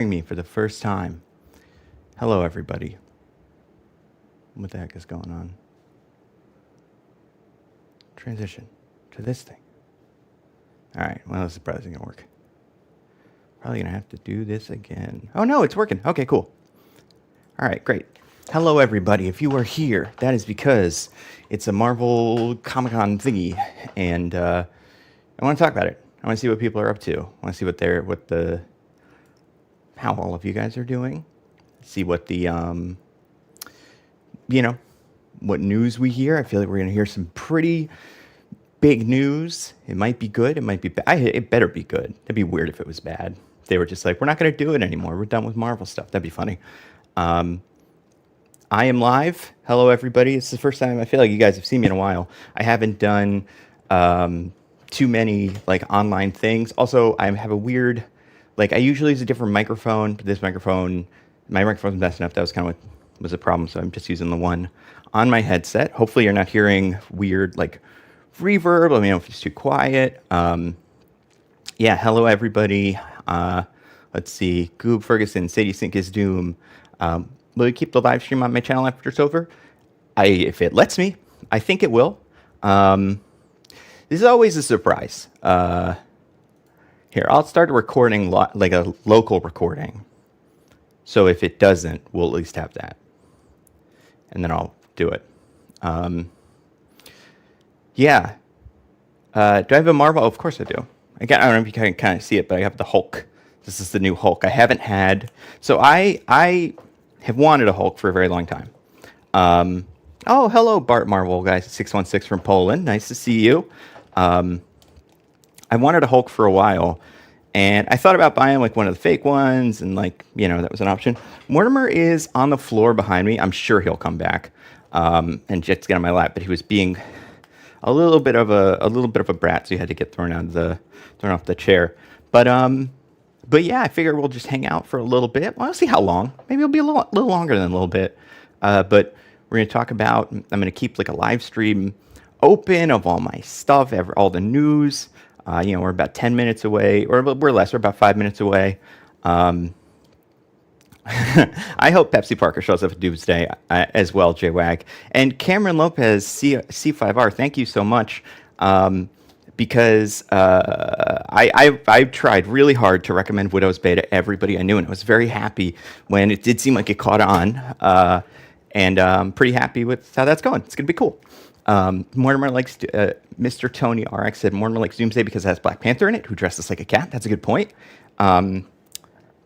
Me for the first time. Hello, everybody. What the heck is going on? Transition to this thing. All right. Well, this is probably going to work. Probably going to have to do this again. Oh, no, it's working. Okay, cool. All right, great. Hello, everybody. If you are here, that is because it's a Marvel Comic-Con thingy, and I want to talk about it. I want to see what people are up to. I want to see how all of you guys are doing. See what what news we hear. I feel like we're going to hear some pretty big news. It might be good. It might be bad. It better be good. It'd be weird if it was bad. If they were just like, we're not going to do it anymore. We're done with Marvel stuff. That'd be funny. I am live. Hello, everybody. It's the first time I feel like you guys have seen me in a while. I haven't done too many online things. Also, I have a weird, I usually use a different microphone, but my microphone's messing up. That was kind of what was the problem. So I'm just using the one on my headset. Hopefully you're not hearing weird reverb. Let me know if it's too quiet. Yeah, hello everybody. Let's see. Goob Ferguson, Sadie Sink is Doom. Will you keep the live stream on my channel after it's over? If it lets me, I think it will. This is always a surprise. Here, I'll start recording like a local recording. So if it doesn't, we'll at least have that. And then I'll do it. Yeah. Do I have a Marvel? Oh, of course I do. I don't know if you can kind of see it, but I have the Hulk. This is the new Hulk. I haven't had... So I have wanted a Hulk for a very long time. Oh, hello, Bart Marvel, guys. 616 from Poland. Nice to see you. I wanted a Hulk for a while. And I thought about buying one of the fake ones, and that was an option. Mortimer is on the floor behind me. I'm sure he'll come back and just get on my lap. But he was being a little bit of a brat, so he had to get thrown off the chair. But yeah, I figure we'll just hang out for a little bit. Well, I'll see how long. Maybe it'll be a little longer than a little bit. But we're going to talk about. I'm going to keep a live stream open of all my stuff, all the news. We're about 10 minutes away, or we're less. We're about 5 minutes away. I hope Pepsi Parker shows up at Doomsday as well, JWAG. And Cameron Lopez, C5R, thank you so much. Because I've tried really hard to recommend Widow's Bay to everybody I knew, and I was very happy when it did seem like it caught on. And I'm pretty happy with how that's going. It's going to be cool. Mortimer likes Mr. Tony RX said Mortimer likes Doomsday because it has Black Panther in it, who dresses like a cat. That's a good point. I'm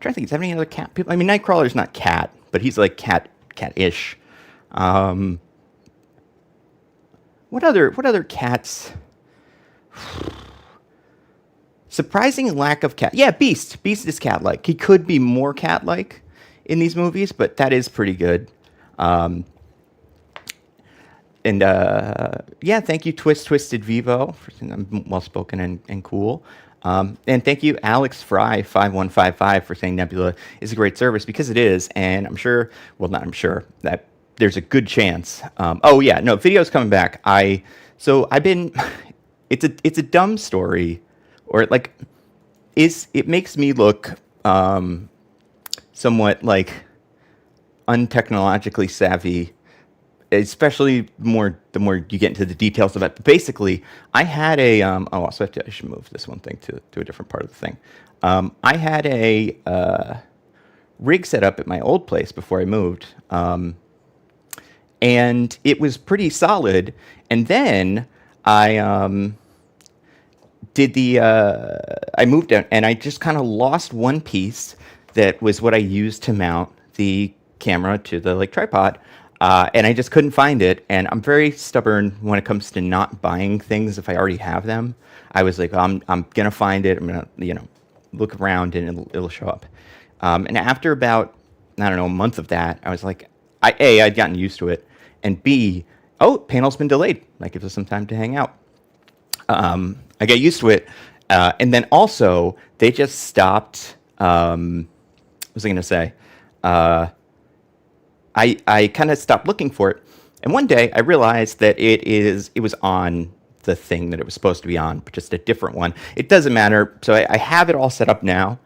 trying to think, is there any other cat people? I mean, Nightcrawler's not cat, but he's cat-ish. What other cats? Surprising lack of cat. Yeah, Beast. Beast is cat-like. He could be more cat-like in these movies, but that is pretty good. And yeah, thank you, Twisted Vivo, for saying I'm well-spoken and cool. And thank you, Alex Fry 5155 for saying Nebula is a great service, because it is. And I'm sure, well, not I'm sure, that there's a good chance. Oh yeah, no, video's coming back. I've been, it's a dumb story, or it makes me look somewhat untechnologically savvy, especially the more you get into the details of it. But basically, I had a I should move this one thing to a different part of the thing. I had a rig set up at my old place before I moved, and it was pretty solid. And then I I moved out, and I just kind of lost one piece that was what I used to mount the camera to the tripod. And I just couldn't find it. And I'm very stubborn when it comes to not buying things if I already have them. I was like, I'm gonna find it. I'm gonna look around and it'll show up. And after about a month of that, I was like, I'd gotten used to it, and B, panel's been delayed. That gives us some time to hang out. I got used to it, and then also they just stopped. What was I gonna say? I kind of stopped looking for it, and one day I realized that it was on the thing that it was supposed to be on, but just a different one. It doesn't matter. So I have it all set up now.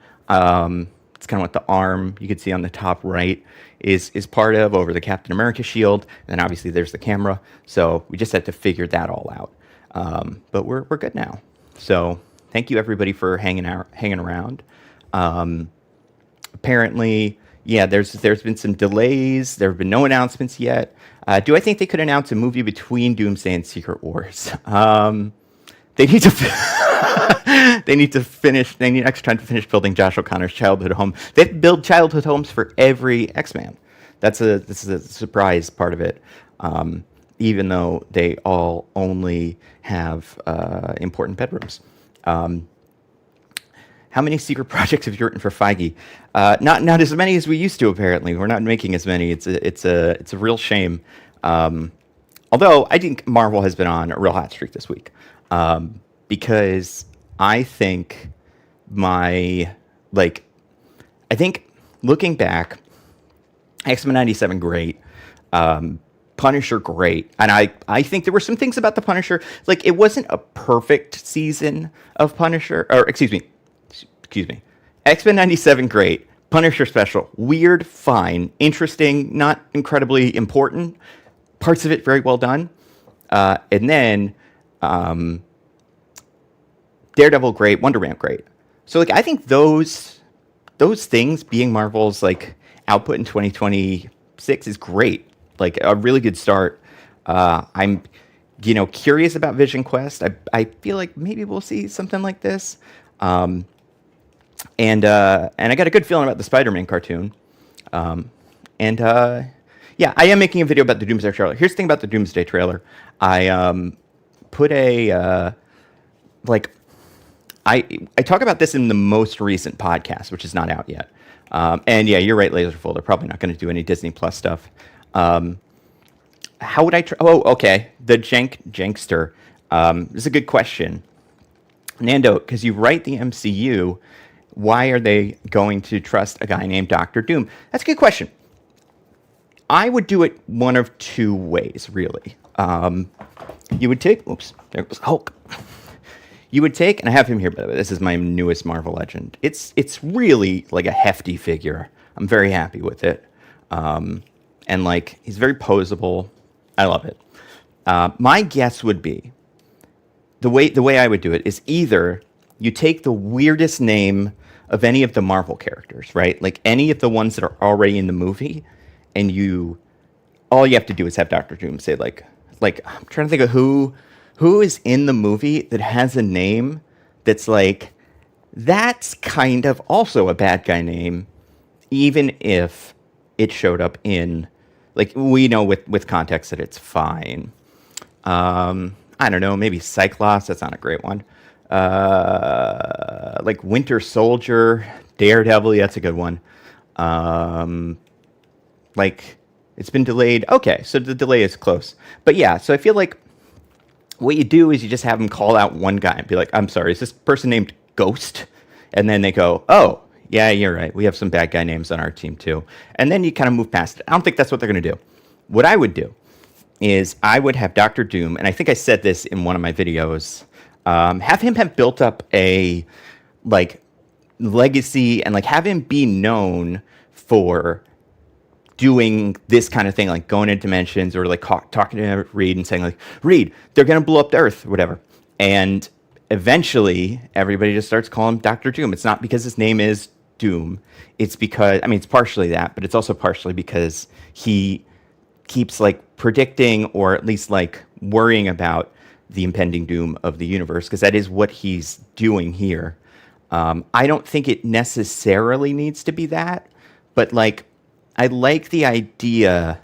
It's kind of what the arm you can see on the top right is part of over the Captain America shield. And then obviously there's the camera. So we just had to figure that all out. But we're good now. So thank you everybody for hanging around. Apparently, yeah, there's been some delays. There have been no announcements yet. Do I think they could announce a movie between Doomsday and Secret Wars? They need to they need to finish. They need extra time to finish building Josh O'Connor's childhood home. They build childhood homes for every X-Man. This is a surprise part of it. Even though they all only have important bedrooms. How many secret projects have you written for Feige? Not as many as we used to. Apparently, we're not making as many. It's a real shame. Although I think Marvel has been on a real hot streak this week, because I think I think looking back, X-Men '97 great, Punisher great, and I think there were some things about the Punisher, like it wasn't a perfect season of Punisher, or excuse me, X-Men '97 great, Punisher special weird, fine, interesting, not incredibly important, parts of it very well done, and then Daredevil great, Wonder Man great. So like I think those things being Marvel's like output in 2026 is great. Like a really good start. I'm curious about Vision Quest. I feel like maybe we'll see something like this. And I got a good feeling about the Spider-Man cartoon. Yeah, I am making a video about the Doomsday trailer. Here's the thing about the Doomsday trailer. I put a I talk about this in the most recent podcast, which is not out yet. And yeah, you're right, Laserful. They're probably not going to do any Disney Plus stuff. How would I? Oh, okay. The Jankster. This is a good question, Nando. Because you write the MCU, why are they going to trust a guy named Doctor Doom? That's a good question. I would do it one of two ways, really. You would take. Oops, there goes Hulk. You would take, and I have him here, by the way. This is my newest Marvel Legend. It's really like a hefty figure. I'm very happy with it. And like he's very posable. I love it. My guess would be the way I would do it is either you take the weirdest name of any of the Marvel characters, right? Like any of the ones that are already in the movie, and all you have to do is have Doctor Doom say like I'm trying to think of who is in the movie that has a name that's like that's kind of also a bad guy name, even if it showed up in. Like, we know with context that it's fine. I don't know, maybe Cyclops, that's not a great one. Like Winter Soldier, Daredevil, yeah, that's a good one. Like, it's been delayed. Okay, so the delay is close. But yeah, so I feel like what you do is you just have them call out one guy and be like, I'm sorry, is this person named Ghost? And then they go, oh, yeah, you're right. We have some bad guy names on our team, too. And then you kind of move past it. I don't think that's what they're going to do. What I would do is I would have Doctor Doom, and I think I said this in one of my videos, have him have built up a, like, legacy and, like, have him be known for doing this kind of thing, like going into dimensions or, like, talking to Reed and saying, like, Reed, they're going to blow up the Earth, or whatever. And eventually, everybody just starts calling him Doctor Doom. It's not because his name is Doom. It's because, I mean, it's partially that, but it's also partially because he keeps like predicting or at least like worrying about the impending doom of the universe, because that is what he's doing here. I don't think it necessarily needs to be that, but like, I like the idea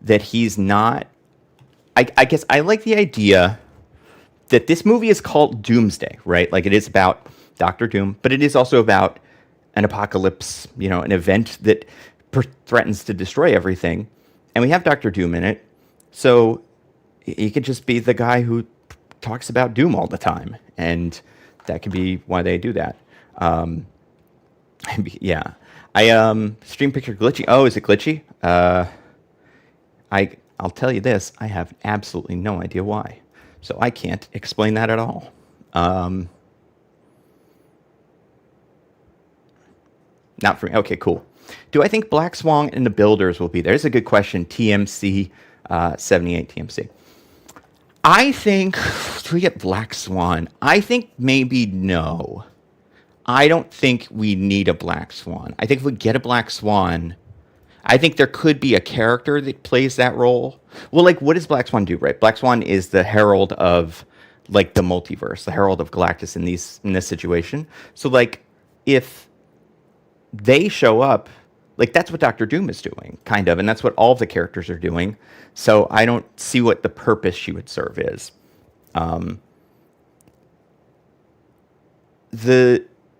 that he's not, I guess I like the idea that this movie is called Doomsday, right? Like it is about Doctor Doom, but it is also about an apocalypse, an event that threatens to destroy everything. And we have Doctor Doom in it. So he could just be the guy who talks about Doom all the time. And that could be why they do that. Yeah. Stream picture glitchy. Oh, is it glitchy? I'll tell you this. I have absolutely no idea why. So I can't explain that at all. Not for me. Okay, cool. Do I think Black Swan and the Builders will be there? It's a good question. TMC 78 TMC. I think, do we get Black Swan? I think maybe no. I don't think we need a Black Swan. I think if we get a Black Swan, I think there could be a character that plays that role. Well, like, what does Black Swan do, right? Black Swan is the herald of, like, the multiverse, the herald of Galactus in this situation. So, like, if they show up, like, that's what Doctor Doom is doing, kind of, and that's what all of the characters are doing. So I don't see what the purpose she would serve is.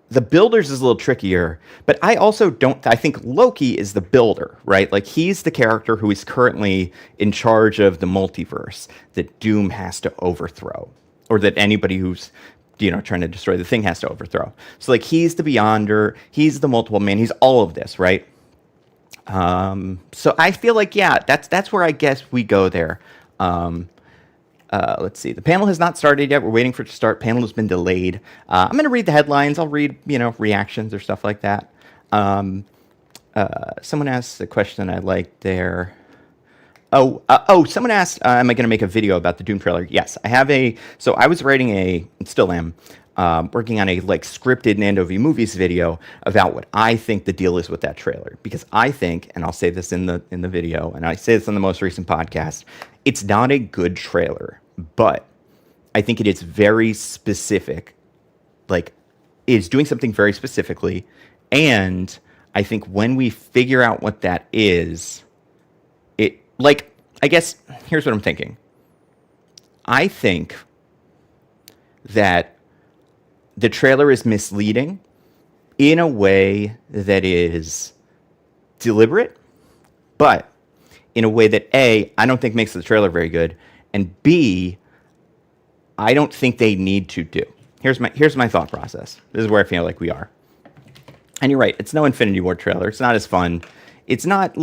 The Builders is a little trickier, but I also don't. I think Loki is the builder, right? Like, he's the character who is currently in charge of the multiverse that Doom has to overthrow, or that anybody who's trying to destroy the thing has to overthrow. So, like, he's the Beyonder, he's the multiple man, he's all of this, right? So I feel like, yeah, that's where I guess we go there. Let's see. The panel has not started yet. We're waiting for it to start. Panel has been delayed. I'm going to read the headlines. I'll read, reactions or stuff like that. Someone asked a question I liked there. Someone asked, am I going to make a video about the Doom trailer? Yes, I have so I was writing still am, working on a scripted Nando V Movies video about what I think the deal is with that trailer. Because I think, and I'll say this in the video, and I say this on the most recent podcast, it's not a good trailer, but I think it is very specific. Like, it's doing something very specifically, and I think when we figure out what that is, I guess, here's what I'm thinking. I think that the trailer is misleading in a way that is deliberate, but in a way that, A, I don't think makes the trailer very good, and B, I don't think they need to do. Here's my thought process. This is where I feel like we are. And you're right, it's no Infinity War trailer. It's not as fun. It's not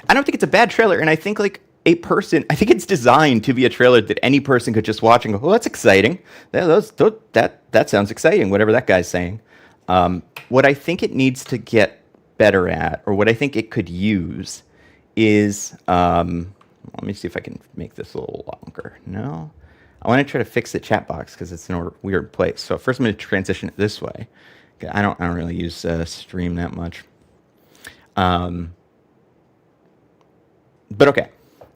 I don't think it's a bad trailer, and I think I think it's designed to be a trailer that any person could just watch and go, "Oh, that's exciting. That sounds exciting." Whatever that guy's saying. What I think it needs to get better at, or what I think it could use, is let me see if I can make this a little longer. No, I want to try to fix the chat box because it's in a weird place. So first, I'm going to transition it this way. I don't really use Stream that much. But okay,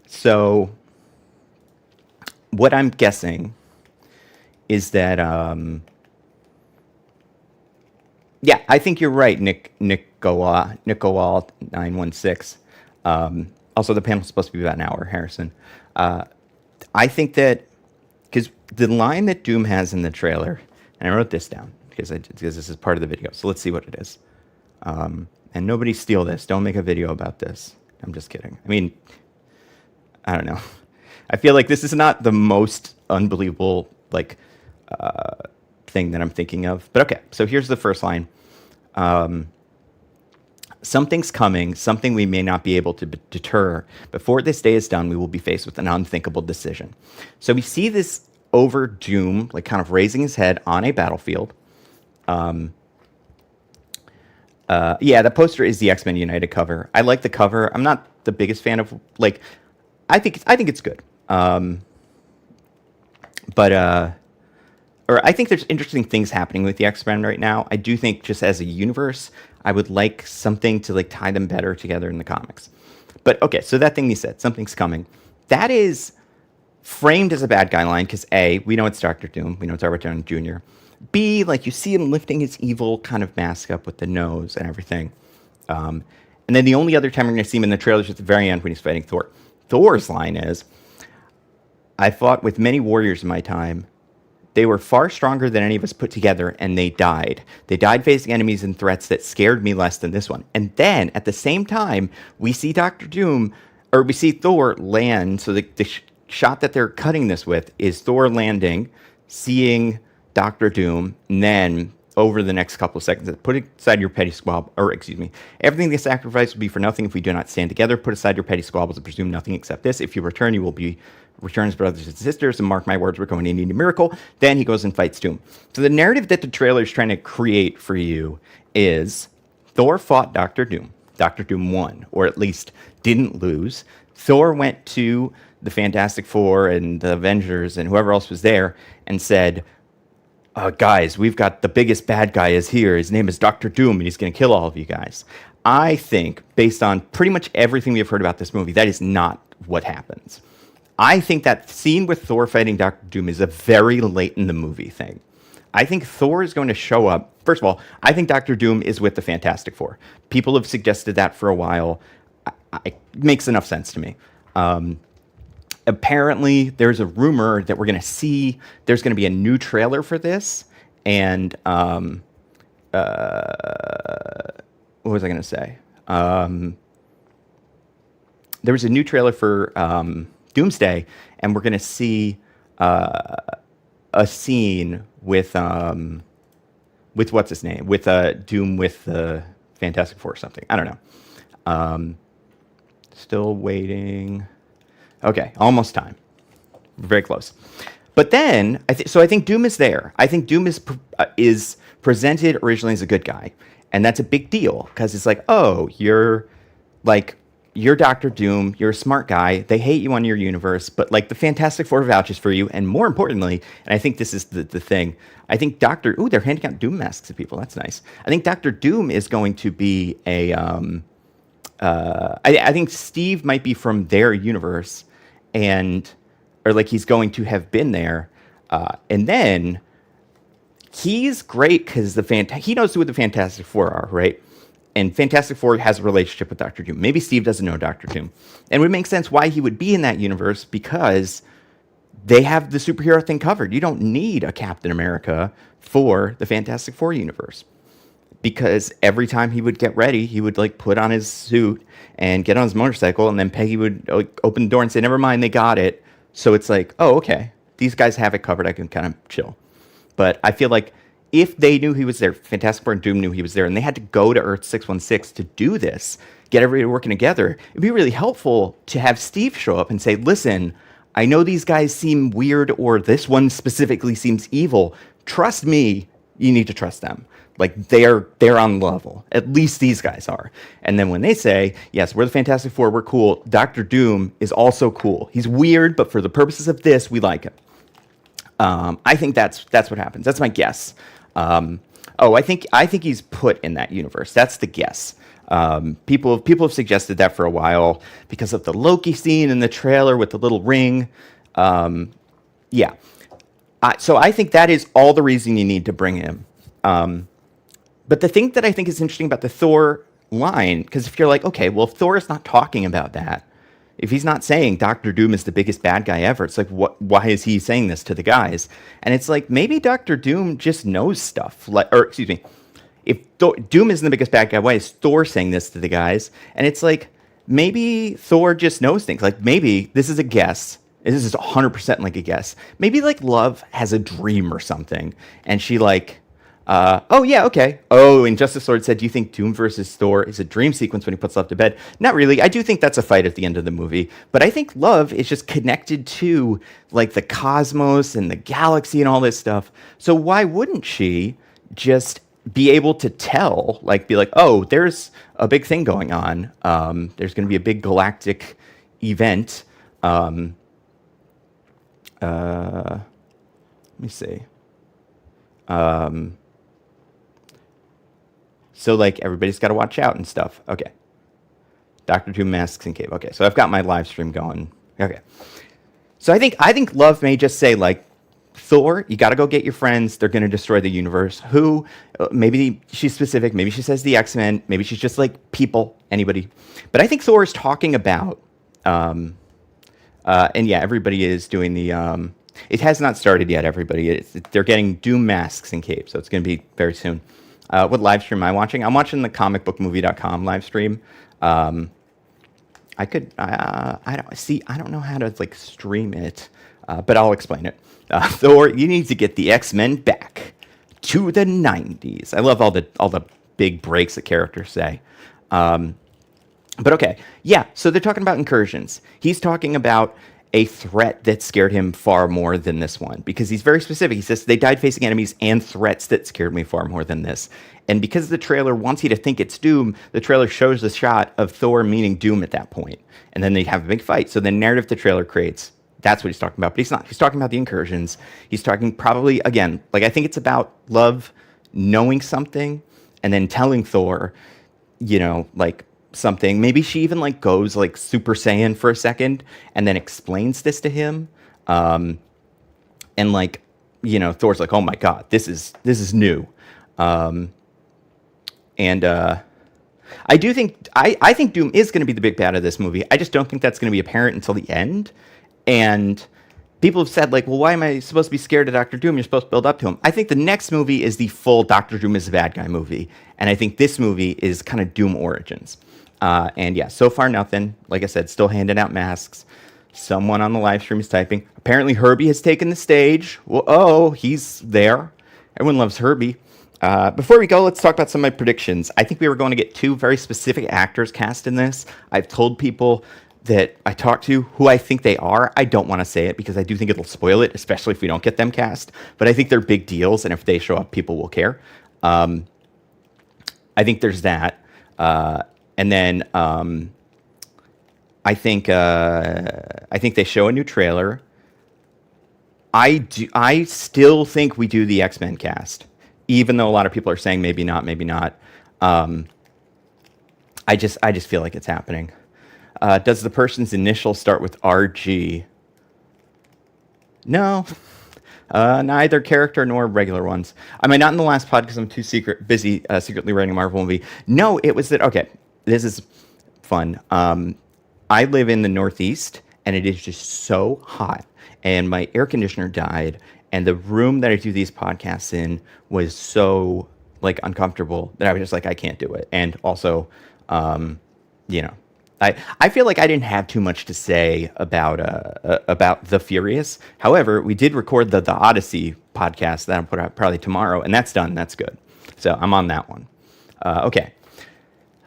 so what I'm guessing is that, yeah, I think you're right, Nicola 916. Also, the panel's supposed to be about an hour, Harrison. I think that, because the line that Doom has in the trailer, and I wrote this down because this is part of the video, so let's see what it is. And nobody steal this. Don't make a video about this. I'm just kidding. I mean, I don't know. I feel like this is not the most unbelievable thing that I'm thinking of. But okay, so here's the first line. Something's coming, something we may not be able to deter. Before this day is done, we will be faced with an unthinkable decision. So we see this over Doom, kind of raising his head on a battlefield. Yeah, the poster is the X-Men United cover. I like the cover. I'm not the biggest fan of, I think it's good. Or I think there's interesting things happening with the X-Men right now. I do think, just as a universe, I would like something to tie them better together in the comics. But okay, so that thing you said, something's coming. That is framed as a bad guy line because A, we know it's Doctor Doom. We know it's Robert Downey Jr. B, you see him lifting his evil kind of mask up with the nose and everything. And then the only other time we're going to see him in the trailers is at the very end when he's fighting Thor. Thor's line is, I fought with many warriors in my time. They were far stronger than any of us put together, and they died. They died facing enemies and threats that scared me less than this one. And then, at the same time, we see Doctor Doom, or we see Thor land. So the shot that they're cutting this with is Thor landing, seeing Doctor Doom, and then over the next couple of seconds, put aside your petty squabble, or excuse me, everything they sacrifice will be for nothing if we do not stand together. Put aside your petty squabbles and presume nothing except this. If you return, you will be returns brothers and sisters, and mark my words, we're going to need a miracle. Then he goes and fights Doom. So the narrative that the trailer is trying to create for you is Thor fought Doctor Doom. Doctor Doom won, or at least didn't lose. Thor went to the Fantastic Four and the Avengers and whoever else was there and said, guys, we've got the biggest bad guy is here. His name is Doctor Doom, and he's going to kill all of you guys. I think, based on pretty much everything we've heard about this movie, that is not what happens. I think that scene with Thor fighting Doctor Doom is a very late in the movie thing. I think Thor is going to show up. First of all, I think Doctor Doom is with the Fantastic Four. People have suggested that for a while. It makes enough sense to me. Apparently, there's a rumor that we're going to see, there's going to be a new trailer for this. And what was I going to say? There was a new trailer for Doomsday, and we're going to see a scene with what's his name? With Doom with the Fantastic Four or something. I don't know. Still waiting. Okay, almost time. Very close. But then, I think Doom is there. I think Doom is presented originally as a good guy. And that's a big deal, because it's like, oh, you're Doctor Doom, you're a smart guy, they hate you on your universe, but like the Fantastic Four vouches for you, and more importantly, and I think this is the thing, I think they're handing out Doom masks to people, that's nice. I think Doctor Doom is going to be I think Steve might be from their universe, or like he's going to have been there, and then he's great because he knows who the Fantastic Four are, right? And Fantastic Four has a relationship with Doctor Doom. Maybe Steve doesn't know Doctor Doom. And it would make sense why he would be in that universe, because they have the superhero thing covered. You don't need a Captain America for the Fantastic Four universe. Because every time he would get ready, he would like put on his suit and get on his motorcycle, and then Peggy would like open the door and say, never mind, they got it. So it's like, oh, okay, these guys have it covered. I can kind of chill. But I feel like if they knew he was there, Fantastic Four and Doom knew he was there, and they had to go to Earth 616 to do this, get everybody working together, it'd be really helpful to have Steve show up and say, listen, I know these guys seem weird, or this one specifically seems evil. Trust me, you need to trust them. Like, they're on level. At least these guys are. And then when they say, yes, we're the Fantastic Four, we're cool, Doctor Doom is also cool. He's weird, but for the purposes of this, we like him. I think that's what happens. That's my guess. I think he's put in that universe. That's the guess. People have suggested that for a while because of the Loki scene in the trailer with the little ring. Yeah. So I think that is all the reason you need to bring him. But the thing that I think is interesting about the Thor line, because if you're like, okay, well, if Thor is not talking about that, if he's not saying Doctor Doom is the biggest bad guy ever, it's like, why is he saying this to the guys? And it's like, maybe Doctor Doom just knows stuff. If Doom isn't the biggest bad guy, why is Thor saying this to the guys? And it's like, maybe Thor just knows things. Like, maybe this is a guess. This is 100% like a guess. Maybe like Love has a dream or something, and she like, oh, yeah, okay. Oh, and Justice Lord said, do you think Doom versus Thor is a dream sequence when he puts Love to bed? Not really. I do think that's a fight at the end of the movie. But I think Love is just connected to, like, the cosmos and the galaxy and all this stuff. So why wouldn't she just be able to tell, like, be like, oh, there's a big thing going on. There's going to be a big galactic event. Let me see. So, like, everybody's got to watch out and stuff. Okay. Doctor Doom masks and cape. Okay, so I've got my live stream going. Okay. So I think Love may just say, like, Thor, you got to go get your friends. They're going to destroy the universe. Who? Maybe she's specific. Maybe she says the X-Men. Maybe she's just, like, people, anybody. But I think Thor is talking about, and yeah, everybody is doing the, it has not started yet, everybody. They're getting Doom masks and capes, so it's going to be very soon. What live stream am I watching? I'm watching the comicbookmovie.com live stream. I don't know how to like stream it, but I'll explain it. Thor, you need to get the X-Men back to the 90s. I love all the big breaks that characters say. But okay, yeah. So they're talking about incursions. He's talking about a threat that scared him far more than this one, because he's very specific. He says they died facing enemies and threats that scared me far more than this. And because the trailer wants you to think it's Doom, the trailer shows the shot of Thor meeting Doom at that point, and then they have a big fight. So the narrative the trailer creates, that's what he's talking about. But he's not. He's talking about the incursions. He's talking probably, again, like, I think it's about love knowing something and then telling Thor, like, something. Maybe she even like goes like Super Saiyan for a second and then explains this to him. And like, Thor's like, oh my God, this is new. And I do think, I think Doom is going to be the big bad of this movie. I just don't think that's going to be apparent until the end. And people have said, like, well, why am I supposed to be scared of Doctor Doom? You're supposed to build up to him. I think the next movie is the full Doctor Doom is the bad guy movie. And I think this movie is kind of Doom Origins. And yeah, so far nothing. Like I said, still handing out masks. Someone on the live stream is typing. Apparently Herbie has taken the stage. Well, oh, he's there. Everyone loves Herbie. Before we go, let's talk about some of my predictions. I think we were going to get 2 very specific actors cast in this. I've told people that I talked to who I think they are. I don't want to say it because I do think it'll spoil it, especially if we don't get them cast. But I think they're big deals, and if they show up, people will care. I think there's that. And then I think they show a new trailer. I still think we do the X-Men cast, even though a lot of people are saying maybe not, maybe not. I just feel like it's happening. Does the person's initial start with RG? No. Neither character nor regular ones. I mean, not in the last pod because I'm too busy secretly writing a Marvel movie. No, it was that, okay, this is fun. I live in the Northeast, and it is just so hot. And my air conditioner died, and the room that I do these podcasts in was so, like, uncomfortable that I was just like, I can't do it. And also, I feel like I didn't have too much to say about The Furious. However, we did record the Odyssey podcast that I'll put out probably tomorrow, and that's done. That's good. So I'm on that one. Okay.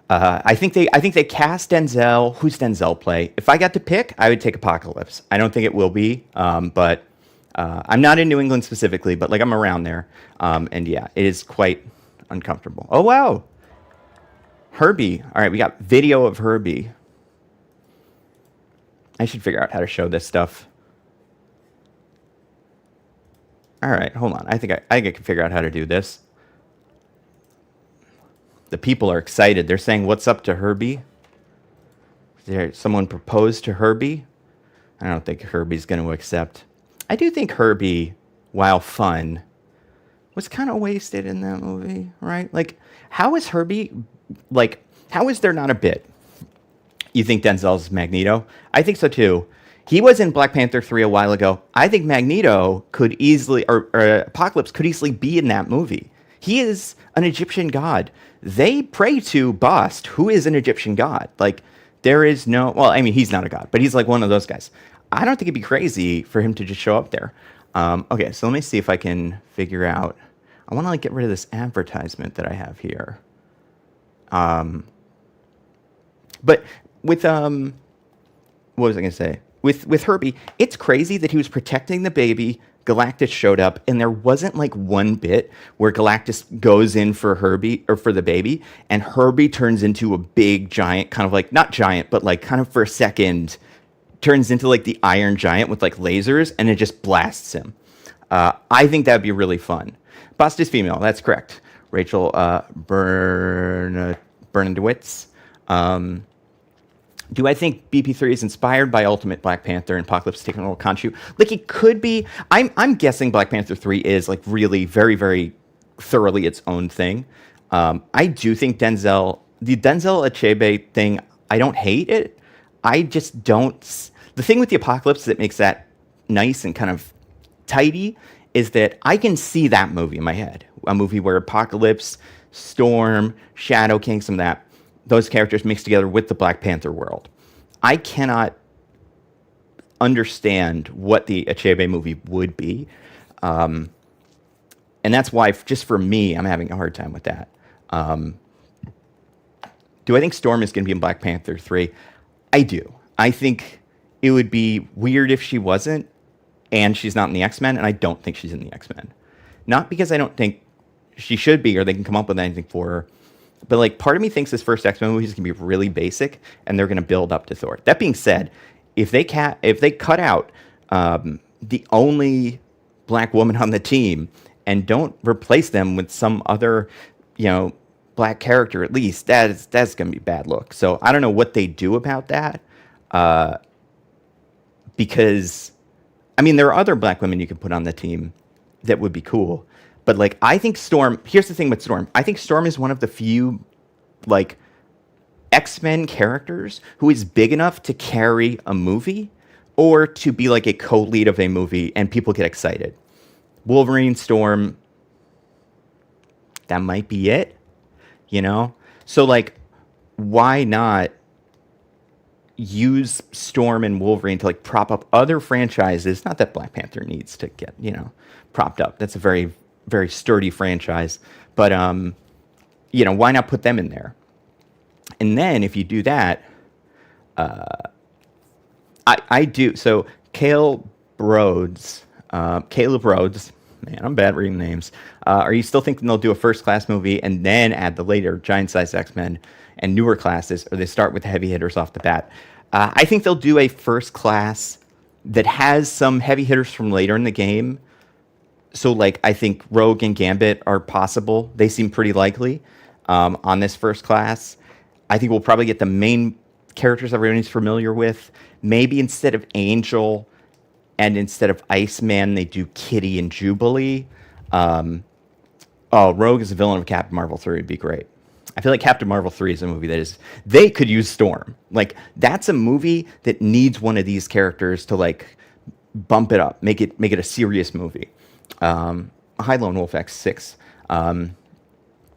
I think they cast Denzel. Who's Denzel play? If I got to pick, I would take Apocalypse. I don't think it will be, but I'm not in New England specifically, but like I'm around there. And yeah, it is quite uncomfortable. Oh wow, Herbie. All right, we got video of Herbie. I should figure out how to show this stuff. All right, hold on. I think I can figure out how to do this. The people are excited. They're saying, "What's up to Herbie?" Someone proposed to Herbie. I don't think Herbie's going to accept. I do think Herbie, while fun, was kind of wasted in that movie, right? Like, how is Herbie, like, how is there not a bit? You think Denzel's Magneto? I think so too. He was in Black Panther 3 a while ago. I think Magneto could easily, or Apocalypse could easily be in that movie. He is an Egyptian god. They pray to Bast, who is an Egyptian god. Like, there is no, well, I mean, he's not a god, but he's like one of those guys. I don't think it'd be crazy for him to just show up there. Okay, so let me see if I can figure out. I want to like get rid of this advertisement that I have here. But with what was I going to say? With Herbie, it's crazy that he was protecting the baby. Galactus showed up, and there wasn't like one bit where Galactus goes in for Herbie or for the baby, and Herbie turns into a big giant, kind of like not giant, but like kind of for a second turns into like the Iron Giant with like lasers, and it just blasts him. I think that'd be really fun. Bast is female. That's correct. Rachel Bernadowitz. Do I think BP3 is inspired by Ultimate Black Panther and Apocalypse taking a little Khonshu? Like, it could be. I'm guessing Black Panther 3 is like really very, very thoroughly its own thing. I do think the Denzel Achebe thing, I don't hate it. I just don't. The thing with the Apocalypse that makes that nice and kind of tidy is that I can see that movie in my head. A movie where Apocalypse, Storm, Shadow King, some of that, those characters mixed together with the Black Panther world. I cannot understand what the Achebe movie would be. And that's why, just for me, I'm having a hard time with that. Do I think Storm is going to be in Black Panther 3? I do. I think it would be weird if she wasn't, and she's not in the X-Men, and I don't think she's in the X-Men. Not because I don't think she should be or they can come up with anything for her, but like part of me thinks this first X-Men movie is going to be really basic, and they're going to build up to Thor. That being said, if they cut out the only black woman on the team and don't replace them with some other, black character, at least that's going to be a bad look. So I don't know what they do about that, because I mean there are other black women you could put on the team that would be cool, but like I think Storm. Here's the thing with Storm. I think Storm is one of the few like X-Men characters who is big enough to carry a movie or to be like a co-lead of a movie and people get excited. Wolverine, Storm, that might be it, So like, why not use Storm and Wolverine to like prop up other franchises? Not that Black Panther needs to get, propped up. That's a very, very sturdy franchise. But, why not put them in there? And then if you do that, I do. So Caleb Rhodes, man, I'm bad reading names. Are you still thinking they'll do a first class movie and then add the later giant size X-Men and newer classes, or they start with the heavy hitters off the bat? I think they'll do a first class that has some heavy hitters from later in the game. So like, I think Rogue and Gambit are possible. They seem pretty likely on this first class. I think we'll probably get the main characters everyone's familiar with. Maybe instead of Angel and instead of Iceman, they do Kitty and Jubilee. Rogue as a villain of Captain Marvel 3 would be great. I feel like Captain Marvel 3 is a movie they could use Storm. Like, that's a movie that needs one of these characters to, like, bump it up, make it a serious movie. Hi, Lone Wolf X6.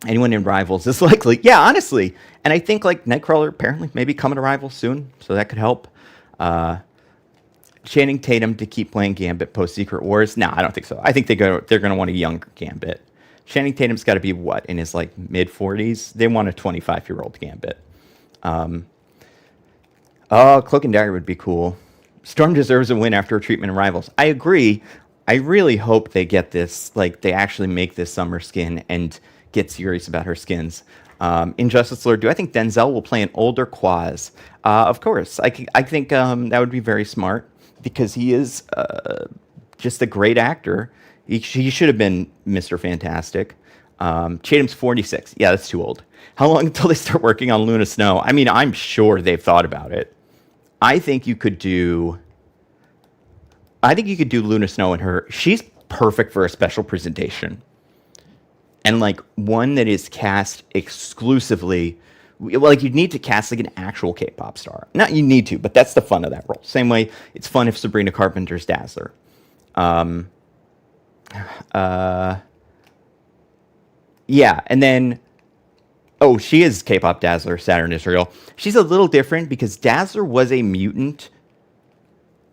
Anyone in Rivals is likely. Yeah, honestly. And I think, like, Nightcrawler apparently maybe coming to Rivals soon, so that could help. Channing Tatum to keep playing Gambit post Secret Wars? No, I don't think so. I think they're going to want a younger Gambit. Channing Tatum's got to be what, in his like mid 40s? They want a 25-year-old Gambit. Cloak and Dagger would be cool. Storm deserves a win after a treatment in Rivals. I agree. I really hope they get this, like they actually make this summer skin and get serious about her skins. Injustice Lord, do I think Denzel will play an older Quaz? Of course. I think that would be very smart because he is just a great actor. He should have been Mr. Fantastic. Chatham's 46. Yeah, that's too old. How long until they start working on Luna Snow? I mean, I'm sure they've thought about it. I think you could do Luna Snow and her. She's perfect for a special presentation. And like one that is cast exclusively, like you'd need to cast like an actual K-pop star. Not you need to, but that's the fun of that role. Same way it's fun if Sabrina Carpenter's Dazzler. Yeah, and then she is K-pop Dazzler, Saturn Israel. She's a little different because Dazzler was a mutant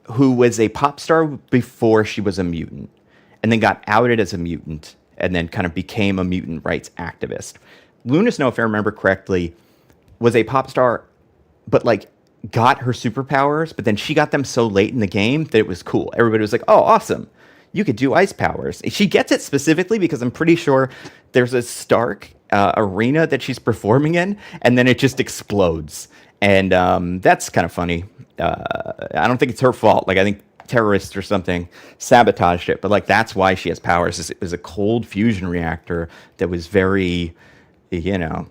who was a pop star before she was a mutant, and then got outed as a mutant, and then kind of became a mutant rights activist. Luna Snow, if I remember correctly, was a pop star, but like got her superpowers, but then she got them so late in the game that it was cool. Everybody was like, oh, awesome. You could do ice powers. She gets it specifically because I'm pretty sure there's a Stark arena that she's performing in, and then it just explodes. And that's kind of funny. I don't think it's her fault. Like, I think terrorists or something sabotaged it, but like that's why she has powers. It was a cold fusion reactor that was very, that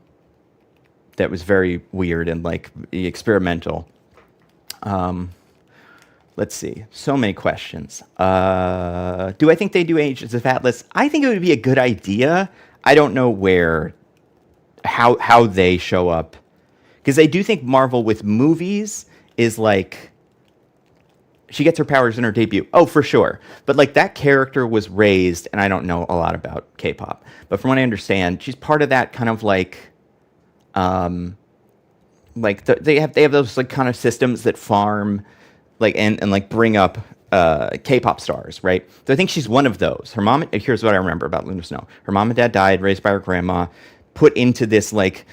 was very weird and like experimental. Let's see. So many questions. Do I think they do Agents of Atlas? I think it would be a good idea. I don't know how they show up. Because I do think Marvel with movies is like, she gets her powers in her debut. Oh, for sure. But like that character was raised, and I don't know a lot about K-pop, but from what I understand, she's part of that kind of like, they have those like kind of systems that farm, like and like bring up K-pop stars, right? So I think she's one of those. Her mom. Here's what I remember about Luna Snow. Her mom and dad died, raised by her grandma, put into this like,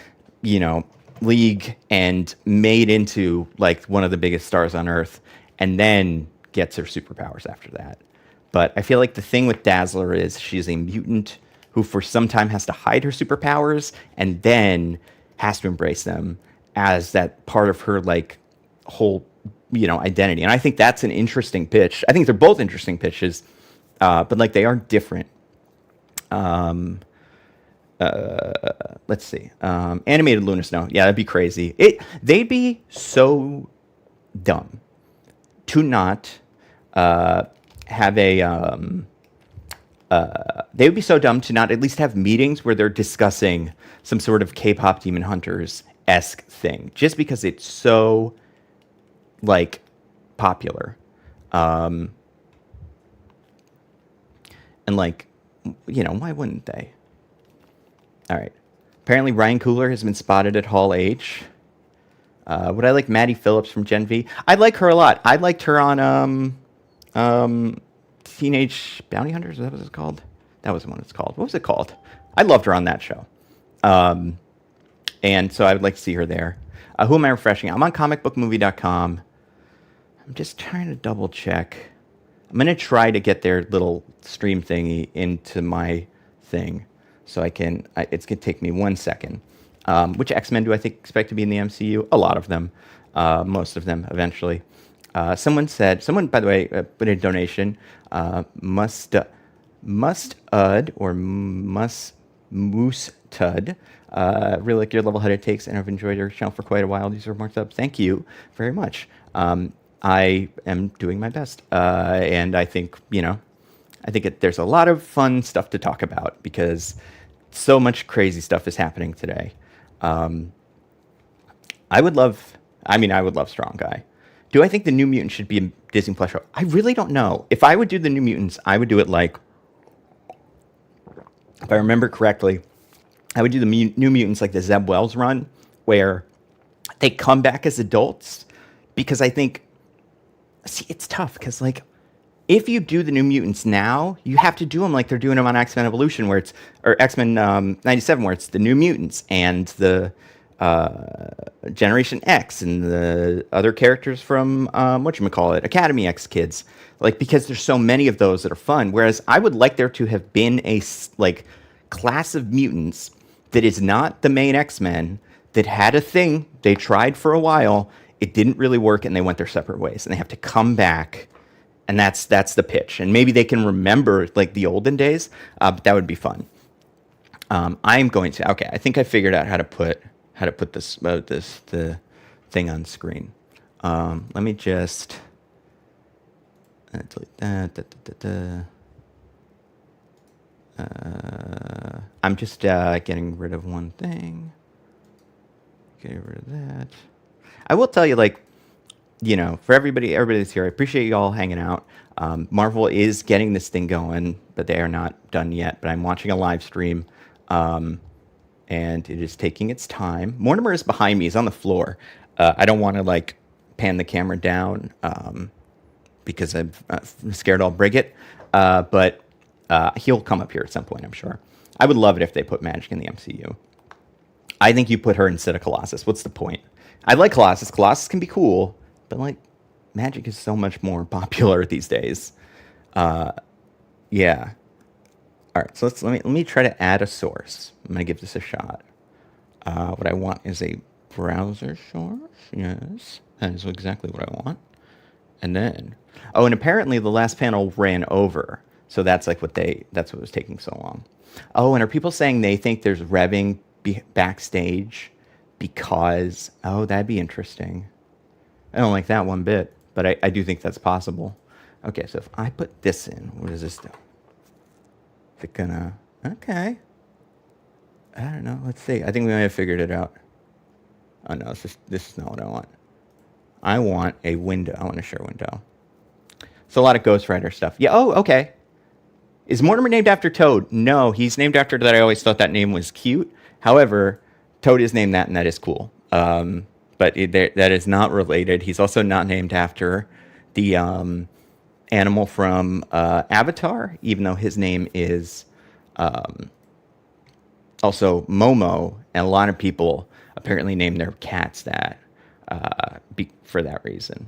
league and made into like one of the biggest stars on Earth. and then gets her superpowers after that. But I feel like the thing with Dazzler is she's a mutant who for some time has to hide her superpowers and then has to embrace them as that part of her like whole identity. And I think that's an interesting pitch. I think they're both interesting pitches, but like they are different. Let's see. Animated Lunar Snow. Yeah, that'd be crazy. They'd be so dumb to not have a. They would be so dumb to not at least have meetings where they're discussing some sort of K-pop Demon Hunters-esque thing, just because it's so like popular, and like why wouldn't they? All right. Apparently, Ryan Coogler has been spotted at Hall H. Would I like Maddie Phillips from Gen V? I like her a lot. I liked her on Teenage Bounty Hunters. Is that what it's called? That was the one it's called. What was it called? I loved her on that show. And so I would like to see her there. Who am I refreshing? I'm on comicbookmovie.com. I'm just trying to double check. I'm going to try to get their little stream thingy into my thing. So it's going to take me 1 second. Which X-Men do I expect to be in the MCU? A lot of them. Most of them, eventually. Someone, by the way, put in a donation. Mustud or Moosetud. Really like your level-headed takes, and I've enjoyed your channel for quite a while. These are marked up. Thank you very much. I am doing my best. And I think, there's a lot of fun stuff to talk about because so much crazy stuff is happening today. I would love Strong Guy. Do I think the New Mutants should be a Disney Plus show? I really don't know. If I would do the New Mutants, I would do it like, if I remember correctly, I would do the New Mutants like the Zeb Wells run, where they come back as adults, because I think, it's tough, because like, if you do the New Mutants now, you have to do them like they're doing them on X-Men Evolution, or X-Men 97, where it's the New Mutants and the Generation X and the other characters from Academy X kids, like, because there's so many of those that are fun. Whereas I would like there to have been a like class of mutants that is not the main X-Men, that had a thing they tried for a while, it didn't really work, and they went their separate ways, and they have to come back. And that's the pitch. And maybe they can remember like the olden days, but that would be fun. I'm going to, I think I figured out how to put the thing on screen. Let me just delete that. I'm just getting rid of one thing. Get rid of that. I will tell you, like, for everybody that's here, I appreciate you all hanging out. Marvel is getting this thing going, but they are not done yet. But I'm watching a live stream, and it is taking its time. Mortimer is behind me. He's on the floor. I don't want to, like, pan the camera down because I'm scared I'll break it. But he'll come up here at some point, I'm sure. I would love it if they put Magic in the MCU. I think you put her instead of Colossus. What's the point? I like Colossus. Colossus can be cool. But, like, Magic is so much more popular these days. Yeah. All right, so let me try to add a source. I'm going to give this a shot. What I want is a browser source. Yes, that is exactly what I want. And then, and apparently the last panel ran over. So that's like that's what was taking so long. Oh, and are people saying they think there's revving backstage because, that'd be interesting. I don't like that one bit, but I do think that's possible. Okay, so if I put this in, what does this do? Is it gonna... Okay. I don't know. Let's see. I think we might have figured it out. Oh, no. This is not what I want. I want a window. I want a share window. So a lot of Ghost Rider stuff. Yeah, okay. Is Mortimer named after Toad? No, he's named after that. I always thought that name was cute. However, Toad is named that, and that is cool. But that is not related. He's also not named after the animal from Avatar, even though his name is also Momo, and a lot of people apparently name their cats that for that reason.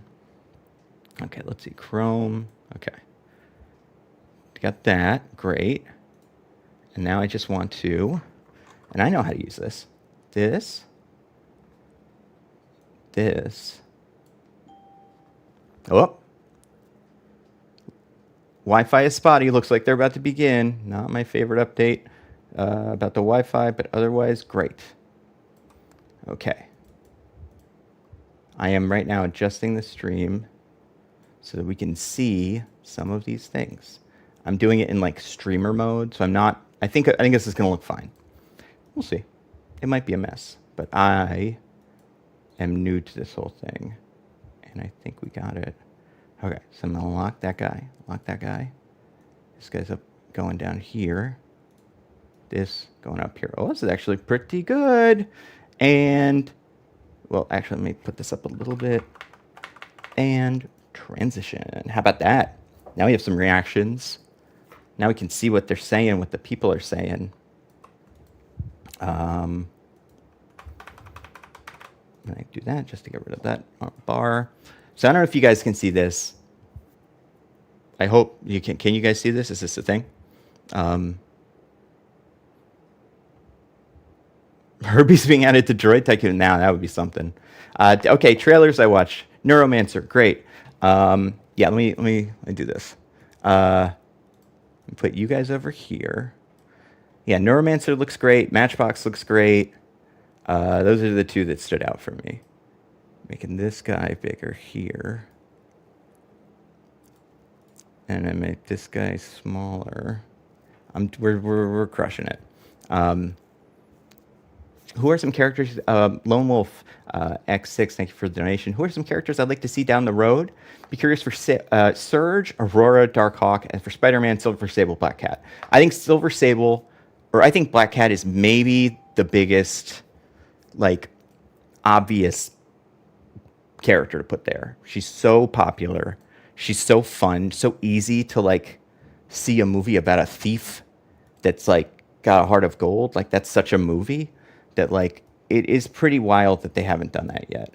Okay, let's see. Chrome. Okay. Got that. Great. And now I just want to, and I know how to use this. This. Oh. Wi-Fi is spotty. Looks like they're about to begin. Not my favorite update about the Wi-Fi, but otherwise great. Okay. I am right now adjusting the stream so that we can see some of these things. I'm doing it in like streamer mode, so I'm not. I think this is going to look fine. We'll see. It might be a mess, but I am new to this whole thing, and I think we got it. Okay, so I'm gonna lock that guy. Lock that guy. This guy's up, going down here. This going up here. Oh, this is actually pretty good. And well, actually, let me put this up a little bit. And transition. How about that? Now we have some reactions. Now we can see what they're saying, what the people are saying. And I do that just to get rid of that bar. So I don't know if you guys can see this. I hope you can. Can you guys see this? Is this a thing? Herbie's being added to Droid Tycoon now. That would be something. Okay, trailers I watched. Neuromancer, great. Yeah, let me do this. Put you guys over here. Yeah, Neuromancer looks great. Matchbox looks great. Those are the two that stood out for me. Making this guy bigger here. And I make this guy smaller. We're crushing it. Who are some characters? Lone Wolf X6, thank you for the donation. Who are some characters I'd like to see down the road? Be curious for Surge, Aurora, Darkhawk, and for Spider-Man, Silver Sable, Black Cat. I think Silver Sable, or I think Black Cat is maybe the biggest, like, obvious character to put there. She's so popular. She's so fun, so easy to, like, see a movie about a thief that's, like, got a heart of gold. Like, that's such a movie that, like, it is pretty wild that they haven't done that yet.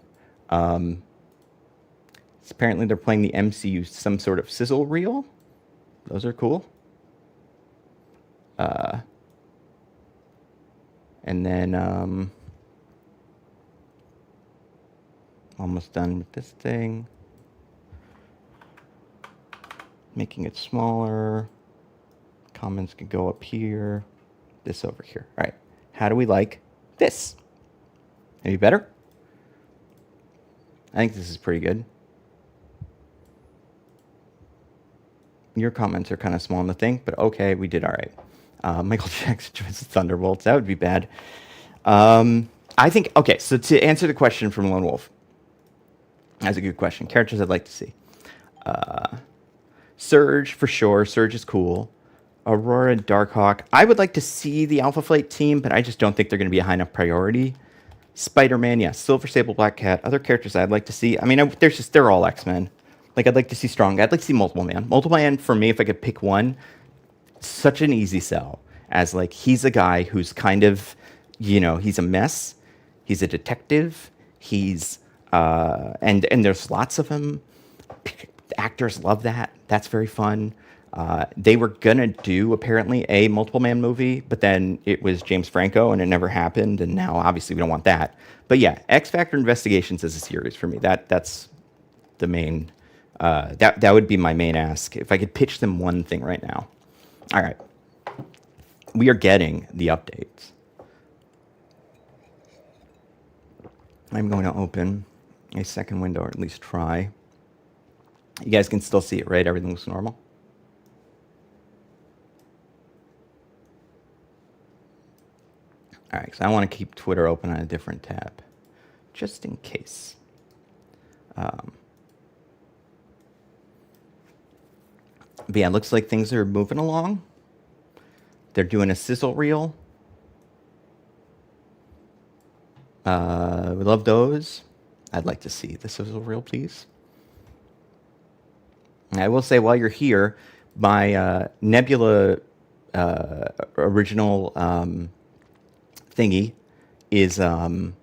Apparently they're playing the MCU some sort of sizzle reel. Those are cool. And then almost done with this thing. Making it smaller. Comments can go up here. This over here. All right. How do we like this? Any better? I think this is pretty good. Your comments are kind of small on the thing, but okay, we did all right. Michael Jackson joins the Thunderbolts. That would be bad. I think, okay, so to answer the question from Lone Wolf, that's a good question. Characters I'd like to see. Surge, for sure. Surge is cool. Aurora and Darkhawk. I would like to see the Alpha Flight team, but I just don't think they're going to be a high enough priority. Spider-Man, yeah. Silver Sable, Black Cat. Other characters I'd like to see. I mean, they're all X-Men. Like, I'd like to see Strong. I'd like to see Multiple Man. Multiple Man, for me, if I could pick one, such an easy sell. As, like, he's a guy who's kind of, you know, he's a mess. He's a detective. He's, and there's lots of him. Actors love that. That's very fun. They were going to do, apparently, a Multiple Man movie, but then it was James Franco, and it never happened, and now, obviously, we don't want that. But, yeah, X Factor Investigations is a series for me. That's the main... that would be my main ask, if I could pitch them one thing right now. All right. We are getting the updates. I'm going to open a second window, or at least try. You guys can still see it, right? Everything looks normal. All right, so I want to keep Twitter open on a different tab, just in case. But yeah, it looks like things are moving along. They're doing a sizzle reel. We love those. I'd like to see the sizzle reel, please. I will say, while you're here, my Nebula original thingy is on.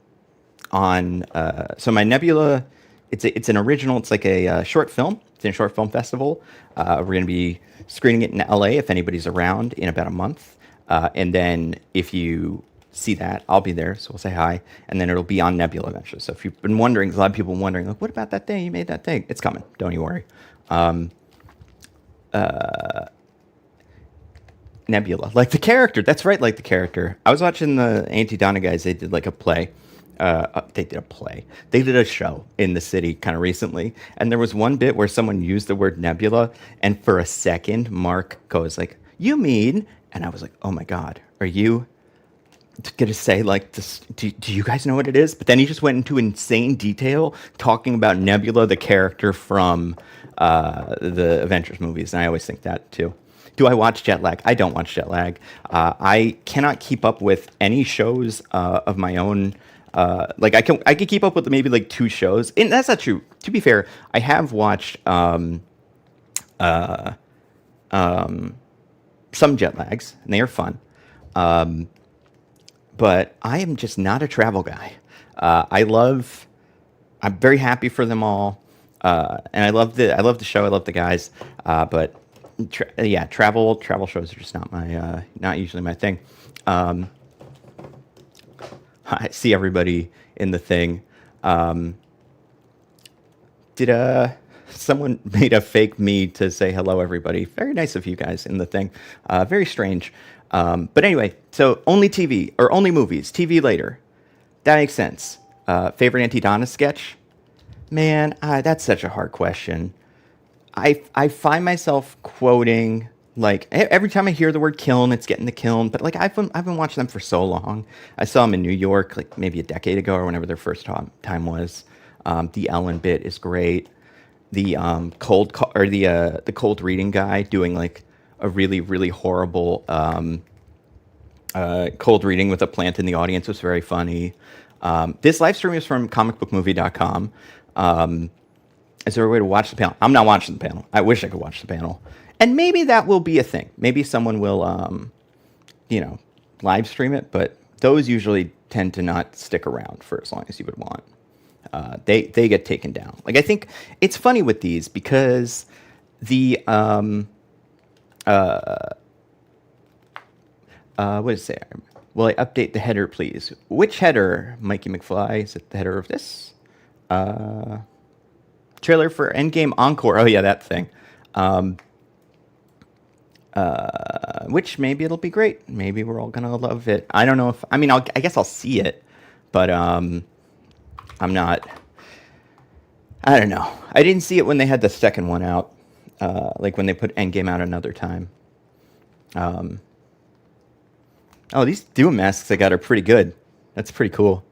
So my Nebula it's an original. It's like a short film. It's in a short film festival. We're going to be screening it in LA if anybody's around in about a month. And then if you see that, I'll be there, so we'll say hi. And then it'll be on Nebula eventually. So if you've been wondering, there's a lot of people wondering, like, what about that thing? You made that thing. It's coming. Don't you worry. Nebula, like the character. That's right, like the character. I was watching the Auntie Donna guys. They did like a play. They did a play. They did a show in the city kind of recently, and there was one bit where someone used the word nebula, and for a second, Mark goes like, "You mean?" And I was like, "Oh my god, are you gonna say like this? Do you guys know what it is?" But then he just went into insane detail talking about Nebula, the character from the Avengers movies, and I always think that too. Do I watch jet lag? I don't watch jet lag. I cannot keep up with any shows of my own. Like I could keep up with maybe like 2 shows, and that's not true. To be fair, I have watched some jet lags, and they are fun. But I am just not a travel guy. I'm very happy for them all, and I love the show. I love the guys, but yeah, travel shows are just not usually my thing. I see everybody in the thing. Did someone made a fake me to say hello, everybody? Very nice of you guys in the thing. Very strange. But anyway, so only TV or only movies. TV later. That makes sense. Favorite Auntie Donna sketch? Man, that's such a hard question. I find myself quoting, like, every time I hear the word kiln, it's getting the kiln. But like I've been watching them for so long. I saw them in New York, like maybe a decade ago or whenever their first time was. The Ellen bit is great. The the cold reading guy doing like a really really horrible cold reading with a plant in the audience was very funny. This live stream is from comicbookmovie.com. Is there a way to watch the panel? I'm not watching the panel. I wish I could watch the panel. And maybe that will be a thing. Maybe someone will, live stream it. But those usually tend to not stick around for as long as you would want. They get taken down. Like, I think it's funny with these because the what does it say? Will I update the header, please? Which header, Mikey McFly? Is it the header of this? Trailer for Endgame Encore. Oh yeah, that thing. Which maybe it'll be great. Maybe we're all gonna love it. I don't know if. I mean, I guess I'll see it, but I'm not. I don't know. I didn't see it when they had the second one out. Like when they put Endgame out another time. Oh, these Doom masks I got are pretty good. That's pretty cool.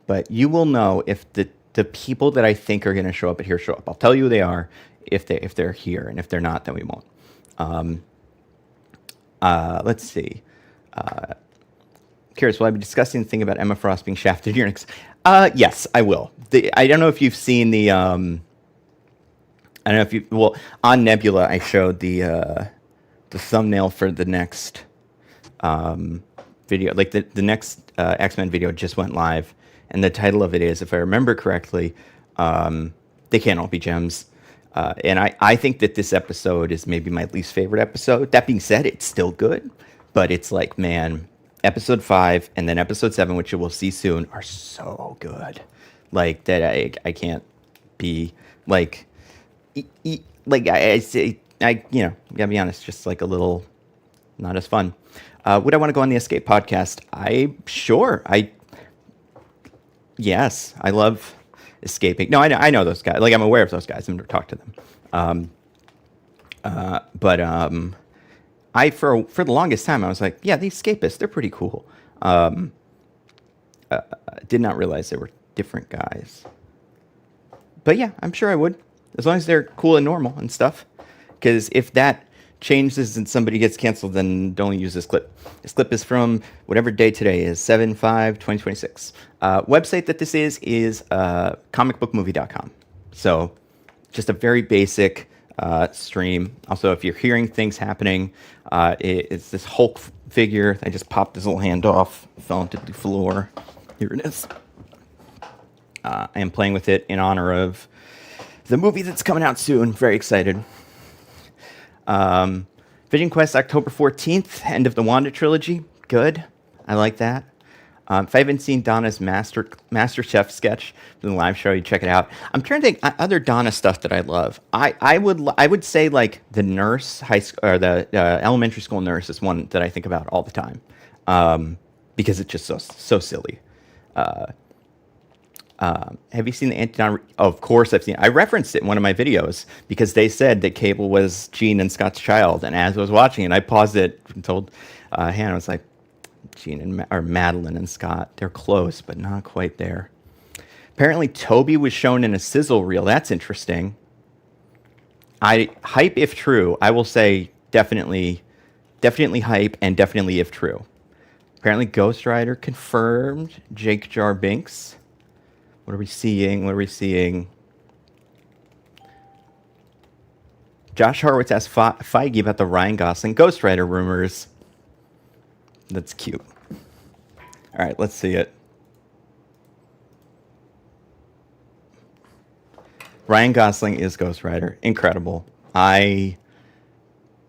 But you will know if the people that I think are going to show up at here show up. I'll tell you who they are if they're here, and if they're not, then we won't. Let's see. Curious, will I be discussing the thing about Emma Frost being shafted here next? Yes, I will. I don't know if you've seen the. I don't know if you. Well, on Nebula, I showed the thumbnail for the next video. Like the next X-Men video just went live. And the title of it is, if I remember correctly, They Can't All Be Gems. And I think that this episode is maybe my least favorite episode. That being said, it's still good. But it's like, man, episode 5 and then episode 7, which you will see soon, are so good. Like, that I can't be, like, I say, gotta be honest, just like a little not as fun. Would I want to go on the Escape podcast? Yes, I love escaping. No, I know those guys. Like, I'm aware of those guys. I've never talked to them. But for the longest time, I was like, yeah, the Escapists, they're pretty cool. Did not realize they were different guys. But yeah, I'm sure I would, as long as they're cool and normal and stuff. Because if that changes and somebody gets canceled, then don't use this clip. This clip is from whatever day today is, 7/5/2026. Website that this is comicbookmovie.com. So just a very basic stream. Also, if you're hearing things happening, it's this Hulk figure. I just popped his little hand off, fell into the floor. Here it is. I am playing with it in honor of the movie that's coming out soon. Very excited. Vision Quest October 14th, end of the Wanda trilogy. Good. I like that. If I haven't seen Donna's Master Chef sketch from the live show, you check it out. I'm trying to think other Donna stuff that I love. I would say like the nurse high school or the elementary school nurse is one that I think about all the time, because it's just so silly. Have you seen the Anti-Donna? Oh, of course I've seen it. I referenced it in one of my videos because they said that Cable was Jean and Scott's child, and as I was watching it, I paused it and told Hannah, I was like, Jean or Madeline and Scott, they're close, but not quite there. Apparently, Toby was shown in a sizzle reel. That's interesting. Hype if true. I will say definitely hype and definitely if true. Apparently, Ghost Rider confirmed. Jake Jar Binks. What are we seeing? Josh Horowitz asked Feige about the Ryan Gosling Ghost Rider rumors. That's cute. All right, let's see it. Ryan Gosling is Ghost Rider. Incredible.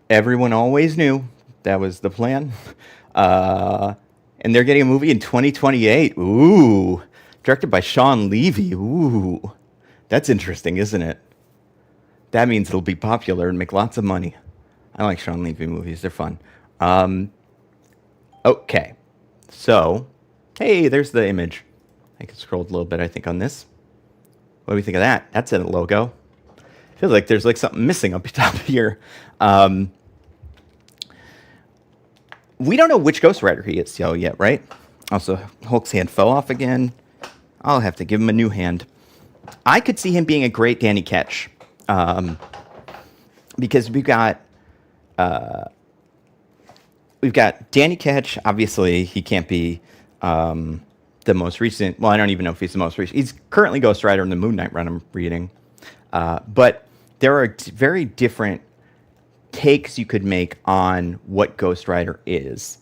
Everyone always knew that was the plan. And they're getting a movie in 2028. Ooh. Directed by Sean Levy. Ooh. That's interesting, isn't it? That means it'll be popular and make lots of money. I like Sean Levy movies. They're fun. Okay. So, hey, there's the image. I can scroll a little bit, I think, on this. What do we think of that? That's a logo. Feels like there's like something missing up top here. We don't know which Ghost Rider he is yet, right? Also, Hulk's hand fell off again. I'll have to give him a new hand. I could see him being a great Danny Ketch. Because we've got Danny Ketch. Obviously, he can't be the most recent. Well, I don't even know if he's the most recent. He's currently Ghost Rider in the Moon Knight run I'm reading. But there are very different takes you could make on what Ghost Rider is.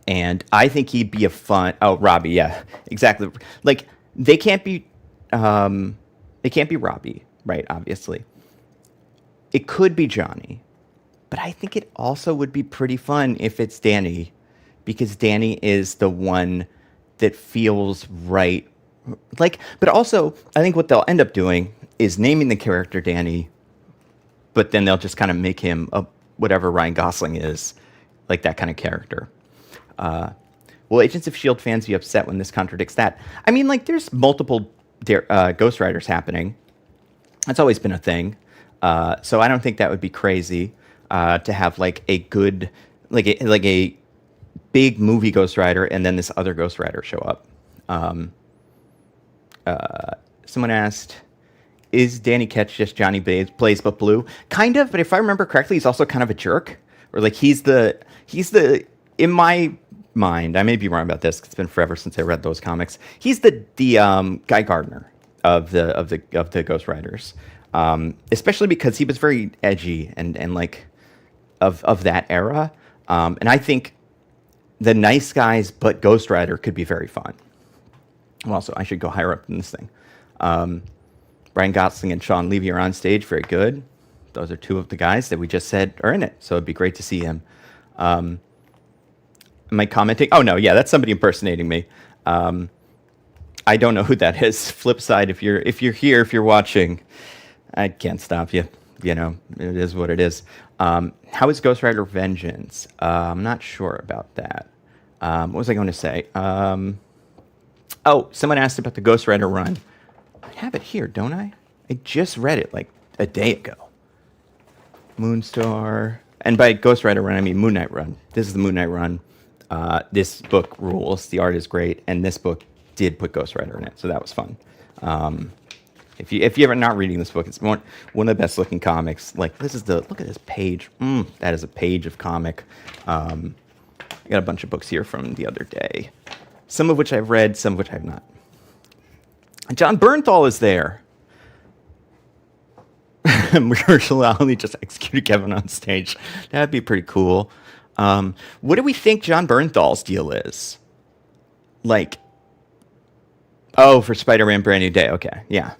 And I think he'd be a fun... Oh, Robbie, yeah, exactly. Like, they can't be Robbie, right, obviously. It could be Johnny. But I think it also would be pretty fun if it's Danny, because Danny is the one that feels right. Like, but also, I think what they'll end up doing is naming the character Danny, but then they'll just kind of make him whatever Ryan Gosling is, like that kind of character. Will Agents of S.H.I.E.L.D. fans be upset when this contradicts that? I mean, like, there's multiple Ghost Riders happening. That's always been a thing. So I don't think that would be crazy to have like a good, like a big movie Ghost Rider and then this other Ghost Rider show up. Someone asked, is Danny Ketch just Johnny Blaze but blue? Kind of, but if I remember correctly, he's also kind of a jerk. Or like he's the in my mind, I may be wrong about this, 'cause it's been forever since I read those comics. He's the Guy Gardner of the Ghost Riders. Especially because he was very edgy and like of that era. And I think the nice guys but Ghost Rider could be very fun. Well, so I should go higher up in this thing. Ryan Gosling and Sean Levy are on stage. Very good. Those are two of the guys that we just said are in it. So it'd be great to see him. Am I commenting? Oh, no. Yeah, that's somebody impersonating me. I don't know who that is. Flip side, if you're here, if you're watching, I can't stop you. You know, it is what it is. How is Ghost Rider Vengeance? I'm not sure about that. What was I going to say? Oh, someone asked about the Ghost Rider run. I have it here, don't I? I just read it like a day ago. Moonstar. And by Ghost Rider run, I mean Moon Knight run. This is the Moon Knight run. This book rules. The art is great. And this book did put Ghost Rider in it. So that was fun. If you ever not reading this book, it's one of the best looking comics. Like this is look at this page. That is a page of comic. I got a bunch of books here from the other day. Some of which I've read, some of which I have not. John Bernthal is there. Mahershala Ali just executed Kevin on stage. That'd be pretty cool. What do we think John Bernthal's deal is? Like, Oh, for Spider-Man Brand New Day. Okay, yeah.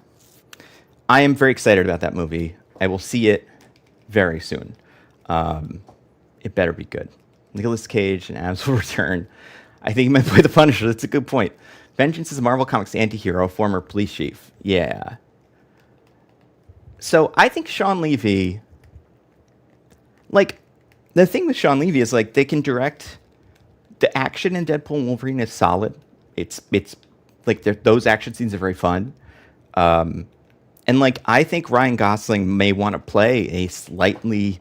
I am very excited about that movie. I will see it very soon. Um, it better be good. Nicolas Cage and Abs will return. I think he might play the Punisher. That's a good point. Vengeance is a Marvel Comics anti-hero, former police chief. Yeah. So I think Sean Levy, like, the thing with Sean Levy is, like, they can direct. The action in Deadpool and Wolverine is solid. It's like those action scenes are very fun. And like I think Ryan Gosling may want to play a slightly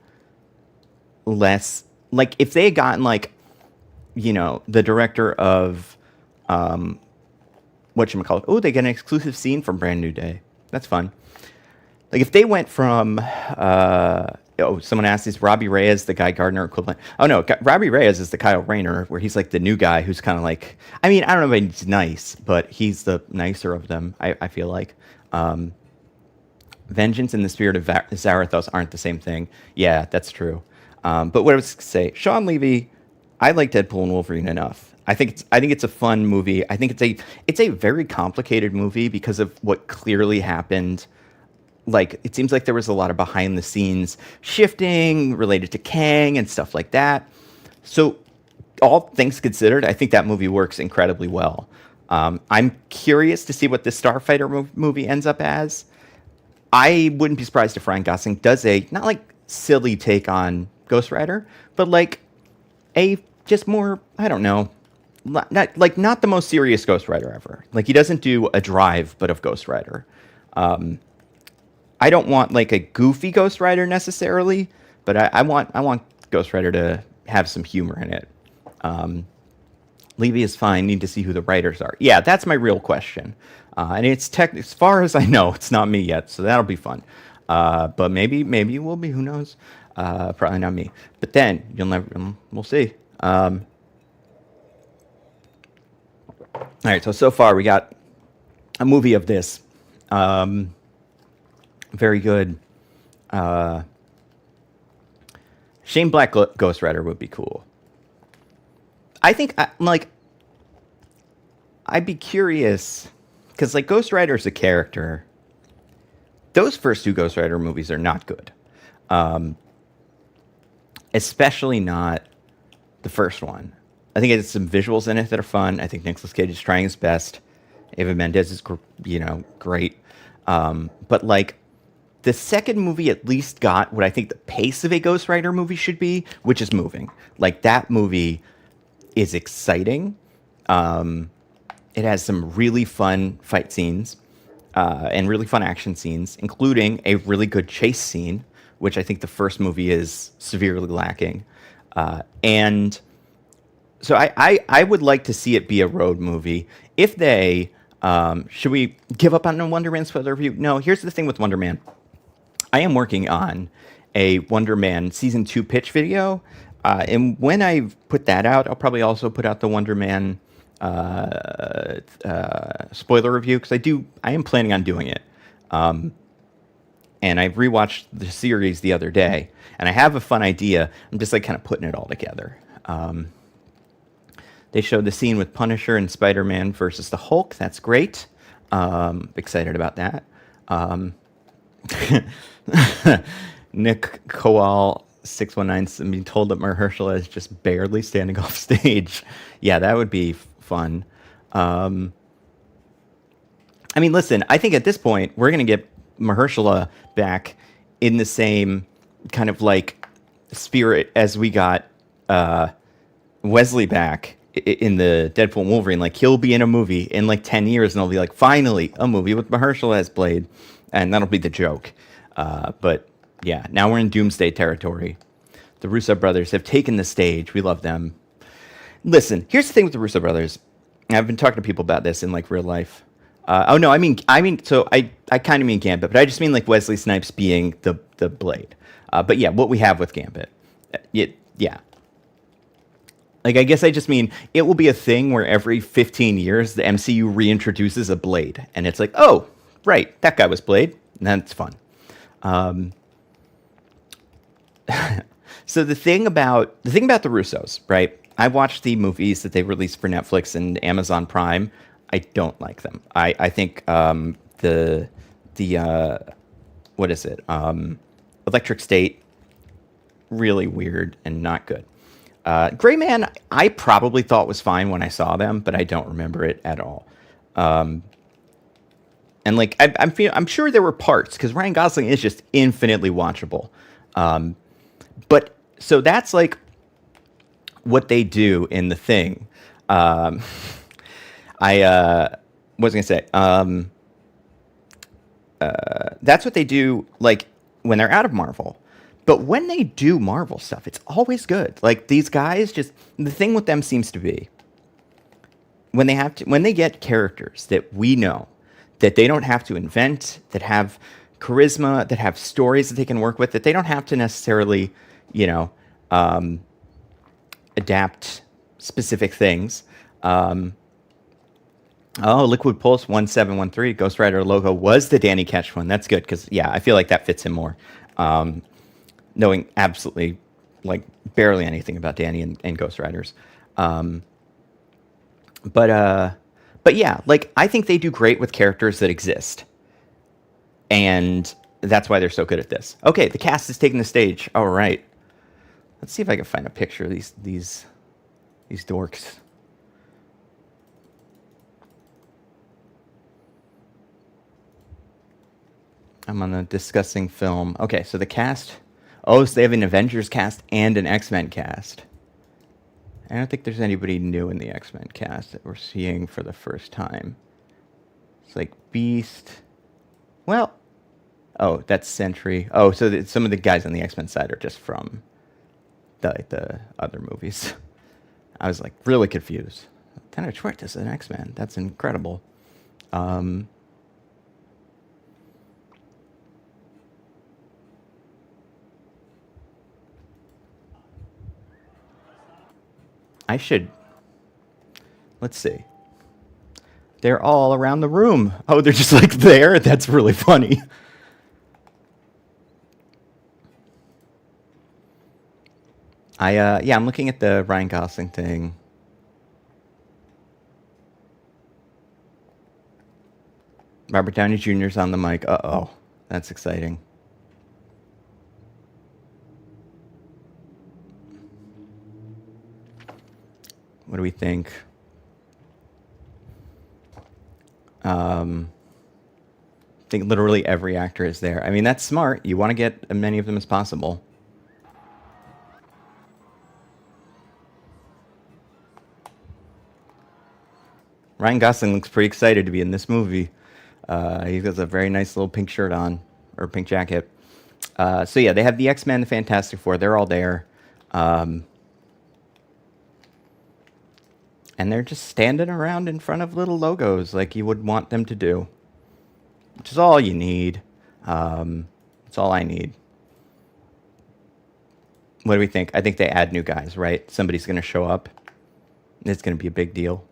less, like if they had gotten like, you know, the director of whatchamacallit, oh, they get an exclusive scene from Brand New Day. That's fun. Like if they went from someone asked, is Robbie Reyes the Guy Gardner equivalent? Oh no, Robbie Reyes is the Kyle Rayner, where he's like the new guy who's kind of like, I mean, I don't know if he's nice, but he's the nicer of them, I feel like. Vengeance and the Spirit of Zarathos aren't the same thing. Yeah, that's true. But what I was going to say, Sean Levy, I like Deadpool and Wolverine enough. I think it's a fun movie. I think it's a very complicated movie because of what clearly happened. Like, it seems like there was a lot of behind the scenes shifting related to Kang and stuff like that. So all things considered, I think that movie works incredibly well. I'm curious to see what the Starfighter movie ends up as. I wouldn't be surprised if Ryan Gosling does a, not like silly take on Ghost Rider, but like a just more, I don't know, not the most serious Ghost Rider ever. Like he doesn't do a Drive, but of Ghost Rider. I don't want like a goofy Ghost Rider necessarily, but I want Ghost Rider to have some humor in it. Levy is fine. Need to see who the writers are. Yeah, that's my real question. And it's as far as I know, it's not me yet, so that'll be fun. But maybe it will be. Who knows? Probably not me. But then we'll see. All right. So far we got a movie of this. Very good. Shane Black Ghost Rider would be cool. I think I'd be curious because like Ghost Rider is a character. Those first two Ghost Rider movies are not good, especially not the first one. I think it has some visuals in it that are fun. I think Nicolas Cage is trying his best. Eva Mendes is great, but like. The second movie at least got what I think the pace of a Ghost Rider movie should be, which is moving. Like, that movie is exciting. It has some really fun fight scenes and really fun action scenes, including a really good chase scene, which I think the first movie is severely lacking. And so I would like to see it be a road movie. If they... should we give up on a Wonder Man spoiler review? No, here's the thing with Wonder Man. I am working on a Wonder Man Season 2 pitch video, and when I put that out, I'll probably also put out the Wonder Man spoiler review, because I am planning on doing it. And I rewatched the series the other day, and I have a fun idea. I'm just like kind of putting it all together. They showed the scene with Punisher and Spider-Man versus the Hulk. That's great. Excited about that. Nick Kowal 619 being told that Mahershala is just barely standing off stage. Yeah, that would be fun. I mean, listen, I think at this point we're gonna get Mahershala back in the same kind of like spirit as we got Wesley back in the Deadpool and Wolverine. Like, he'll be in a movie in like 10 years and they'll be like, finally a movie with Mahershala as Blade, and that'll be the joke. But yeah, now we're in Doomsday territory. The Russo brothers have taken the stage. We love them. Listen, here's the thing with the Russo brothers. I've been talking to people about this in like real life. I mean, so I kind of mean Gambit, but I just mean like Wesley Snipes being the Blade. But yeah, what we have with Gambit, yeah. Like, I guess I just mean it will be a thing where every 15 years the MCU reintroduces a Blade, and it's like, oh, right, that guy was Blade, and that's fun. So the thing about the Russos, right? I watched the movies that they released for Netflix and Amazon Prime. I don't like them. I think the what is it? Electric State, really weird and not good. Gray Man, I probably thought was fine when I saw them, but I don't remember it at all. And like I'm sure there were parts because Ryan Gosling is just infinitely watchable. But so that's like what they do in The Thing. I was gonna say that's what they do like when they're out of Marvel. But when they do Marvel stuff, it's always good. Like these guys, just the thing with them seems to be when they get characters that we know that they don't have to invent, that have charisma, that have stories that they can work with, that they don't have to necessarily, you know, adapt specific things. Oh, Liquid Pulse 1713 Ghost Rider logo was the Danny Ketch one. That's good because yeah, I feel like that fits him more. Knowing absolutely like barely anything about Danny and Ghost Riders. But yeah, like I think they do great with characters that exist. And that's why they're so good at this. Okay, the cast is taking the stage. All right. Let's see if I can find a picture of these dorks. I'm on a discussing film. Okay, so the cast. Oh, so they have an Avengers cast and an X-Men cast. I don't think there's anybody new in the X-Men cast that we're seeing for the first time. It's like Beast. Well, oh, that's Sentry. Oh, so some of the guys on the X-Men side are just from the other movies. I was like really confused. Tanner Schwartz is an X-Men. That's incredible. I should. Let's see. They're all around the room. Oh, they're just like there? That's really funny. Yeah, I'm looking at the Ryan Gosling thing. Robert Downey Jr.'s on the mic. Uh-oh. That's exciting. What do we think? I think literally every actor is there. I mean, that's smart. You want to get as many of them as possible. Ryan Gosling looks pretty excited to be in this movie. He has a very nice little pink shirt on, or pink jacket. So yeah, they have the X-Men, the Fantastic Four. They're all there. And they're just standing around in front of little logos like you would want them to do. Which is all you need. It's all I need. What do we think? I think they add new guys, right? Somebody's going to show up. It's going to be a big deal.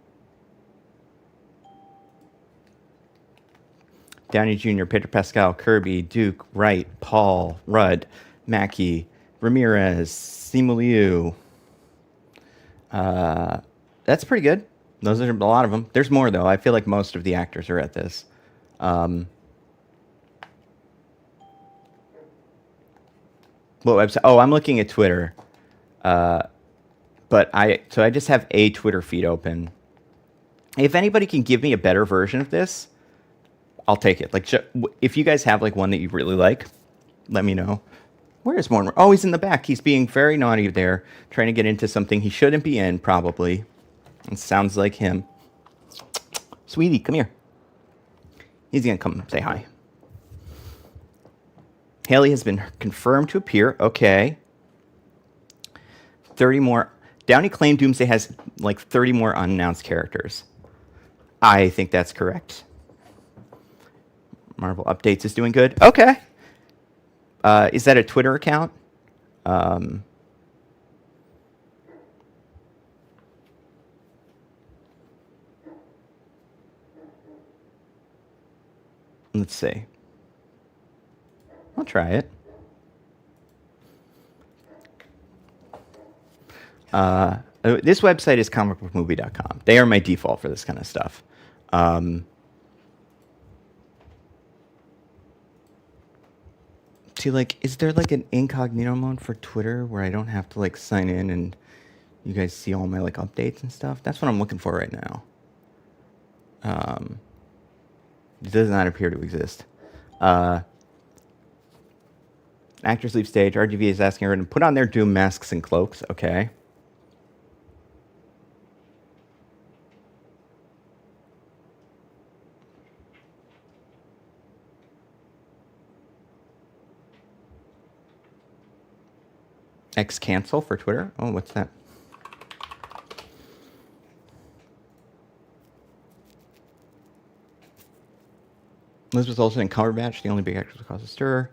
Downey Jr., Pedro Pascal, Kirby, Duke, Wright, Paul, Rudd, Mackie, Ramirez, Simu Liu. That's pretty good. Those are a lot of them. There's more, though. I feel like most of the actors are at this. What website? Oh, I'm looking at Twitter. But I just have a Twitter feed open. If anybody can give me a better version of this, I'll take it. Like, if you guys have like one that you really like, let me know. Where is Mortimer? Oh, he's in the back. He's being very naughty there, trying to get into something he shouldn't be in, probably. It sounds like him. Sweetie, come here. He's going to come say hi. Haley has been confirmed to appear. Okay. 30 more. Downey claimed Doomsday has like 30 more unannounced characters. I think that's correct. Marvel Updates is doing good. Okay. Is that a Twitter account? Let's see. I'll try it. This website is comicbookmovie.com. They are my default for this kind of stuff. See, like, is there like an incognito mode for Twitter where I don't have to like sign in and you guys see all my like updates and stuff? That's what I'm looking for right now. It does not appear to exist. Actors leave stage. RGV is asking everyone to put on their Doom masks and cloaks. Okay. X cancel for Twitter? Oh, what's that? Elizabeth Olsen and Cumberbatch, the only big actors that cause a stir.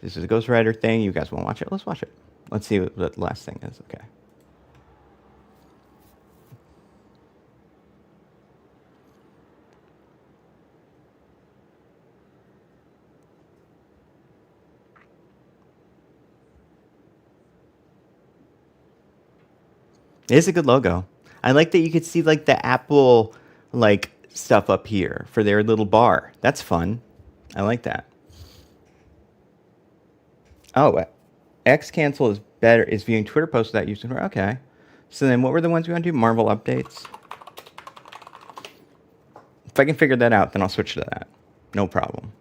This is a Ghost Rider thing. You guys won't watch it? Let's watch it. Let's see what the last thing is. Okay. It is a good logo. I like that you could see like the Apple like stuff up here for their little bar. That's fun. I like that. Oh, X cancel is better. Is viewing Twitter posts without using Twitter. Okay. So then, what were the ones we want to do? Marvel updates. If I can figure that out, then I'll switch to that. No problem.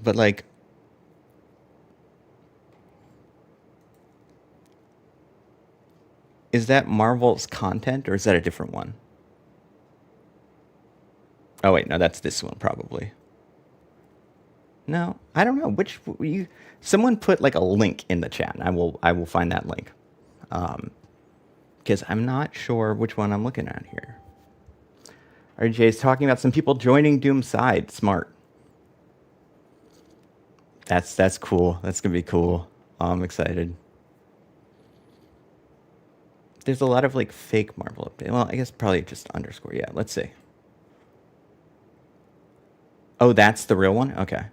But like, is that Marvel's content or is that a different one? Oh wait, no, that's this one probably. No, I don't know which you. Someone put like a link in the chat. And I will find that link, because I'm not sure which one I'm looking at here. RJ is talking about some people joining Doom's side. Smart. That's cool. That's gonna be cool. I'm excited. There's a lot of like fake Marvel update. Well, I guess probably just underscore. Yeah, let's see. Oh, that's the real one? Okay.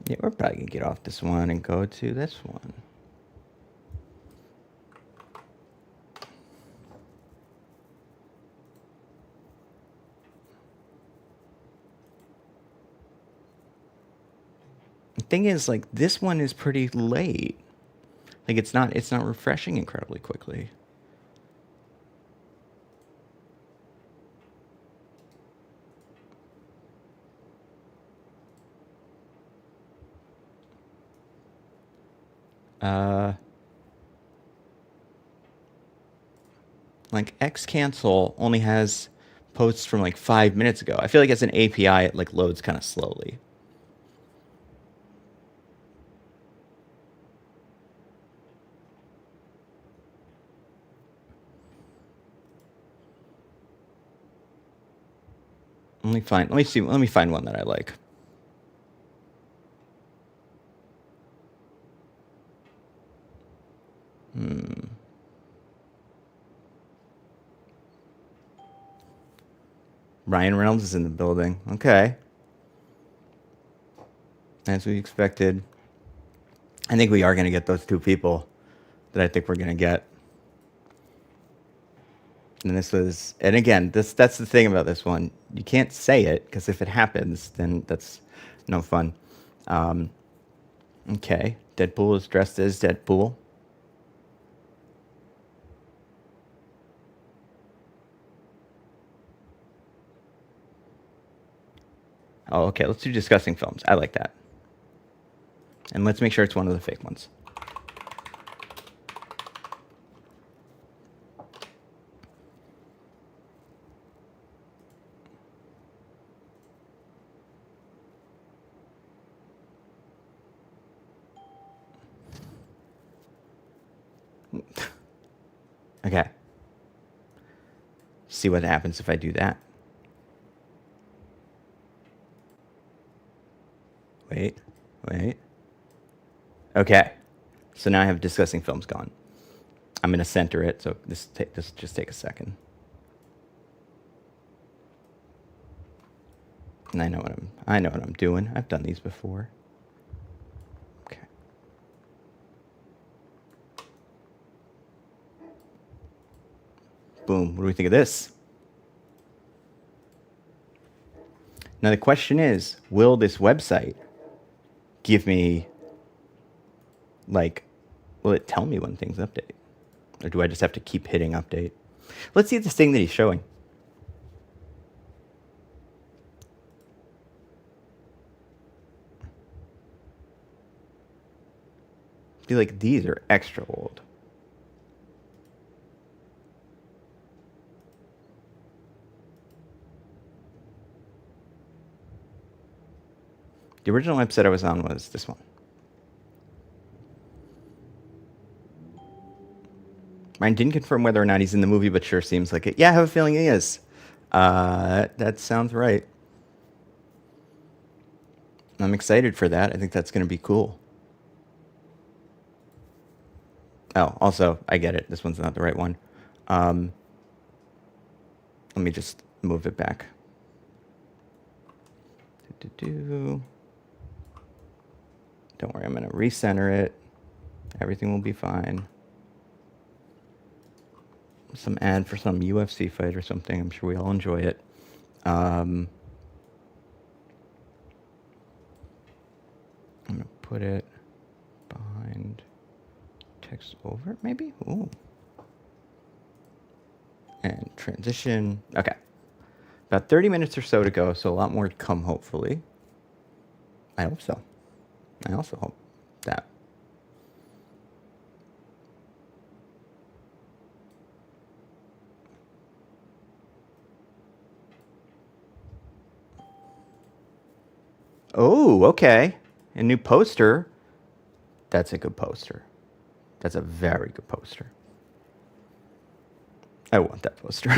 Yeah, we're probably gonna get off this one and go to this one. The thing is, like, this one is pretty late. Like, it's not refreshing incredibly quickly. Like, X cancel only has posts from like 5 minutes ago. I feel like as an API, it like loads kind of slowly. Let me find one that I like. Ryan Reynolds is in the building. Okay. As we expected. I think we are going to get those two people that I think we're going to get. And this was, and again, that's the thing about this one. You can't say it because if it happens, then that's no fun. Okay, Deadpool is dressed as Deadpool. Oh, okay, let's do discussing films. I like that. And let's make sure it's one of the fake ones. Okay. See what happens if I do that. Wait. Okay. So now I have discussing films gone. I'm going to center it, so this just take a second. And I know what I'm doing. I've done these before. Okay. Boom. What do we think of this? Now the question is, will this website give me, like, will it tell me when things update? Or do I just have to keep hitting update? Let's see this thing that he's showing. I feel like these are extra old. The original website I was on was this one. Ryan didn't confirm whether or not he's in the movie, but sure seems like it. Yeah, I have a feeling he is. That sounds right. I'm excited for that. I think that's going to be cool. Oh, also, I get it. This one's not the right one. Let me just move it back. Don't worry, I'm going to recenter it. Everything will be fine. Some ad for some UFC fight or something. I'm sure we all enjoy it. I'm going to put it behind text over, maybe? Ooh. And transition. Okay. About 30 minutes or so to go, so a lot more to come, hopefully. I hope so. I also hope that. Oh, okay. A new poster. That's a good poster. That's a very good poster. I want that poster.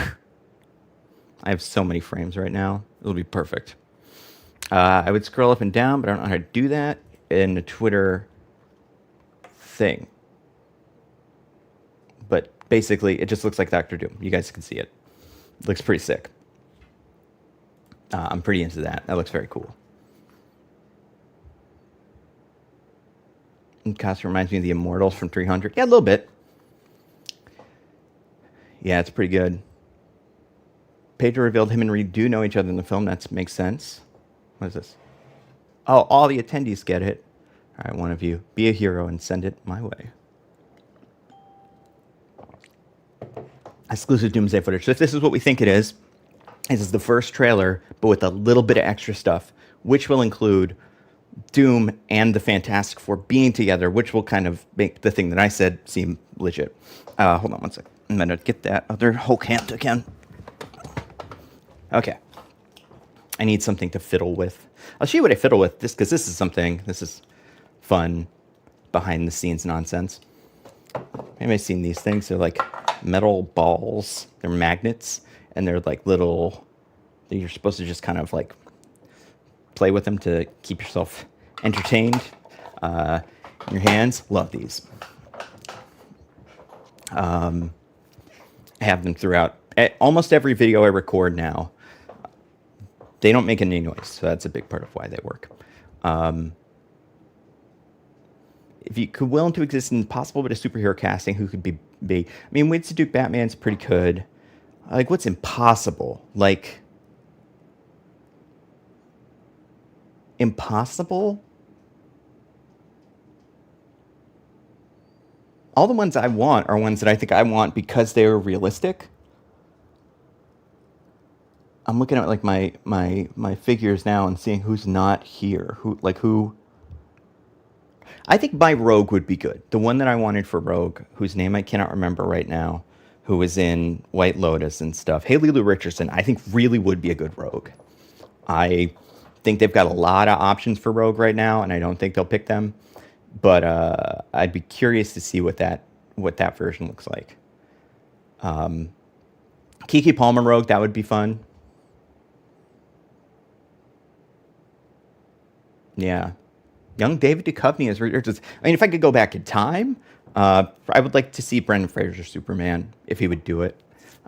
I have so many frames right now. It'll be perfect. I would scroll up and down, but I don't know how to do that in the Twitter thing. But basically, it just looks like Doctor Doom. You guys can see it. It looks pretty sick. I'm pretty into that. That looks very cool. And costume reminds me of the Immortals from 300. Yeah, a little bit. Yeah, it's pretty good. Pedro revealed him and Reed do know each other in the film. That makes sense. What is this? Oh, all the attendees get it. All right, one of you, be a hero and send it my way. Exclusive Doomsday footage. So if this is what we think it is, this is the first trailer, but with a little bit of extra stuff, which will include Doom and the Fantastic Four being together, which will kind of make the thing that I said seem legit. Hold on one second. I'm going to get that other Hulk hand again. Okay. I need something to fiddle with. I'll show you what I fiddle with, just because this is fun, behind-the-scenes nonsense. Maybe I've seen these things. They're like metal balls. They're magnets, and they're like little... You're supposed to just kind of like play with them to keep yourself entertained in your hands. Love these. I have them throughout almost every video I record now. They don't make any noise, so that's a big part of why they work. If you could will to exist in possible but a superhero casting, who could be? I mean, Wade Duke Batman's pretty good. Like, what's impossible? Like, impossible? All the ones I want are ones that I think I want because they are realistic. I'm looking at like my figures now and seeing who's not here. Who I think my Rogue would be good. The one that I wanted for Rogue, whose name I cannot remember right now, who was in White Lotus and stuff. Haley Lou Richardson, I think really would be a good Rogue. I think they've got a lot of options for Rogue right now, and I don't think they'll pick them. But I'd be curious to see what that version looks like. Keke Palmer Rogue, that would be fun. Yeah. Young David Duchovny as Richard. I mean, if I could go back in time, I would like to see Brendan Fraser Superman if he would do it.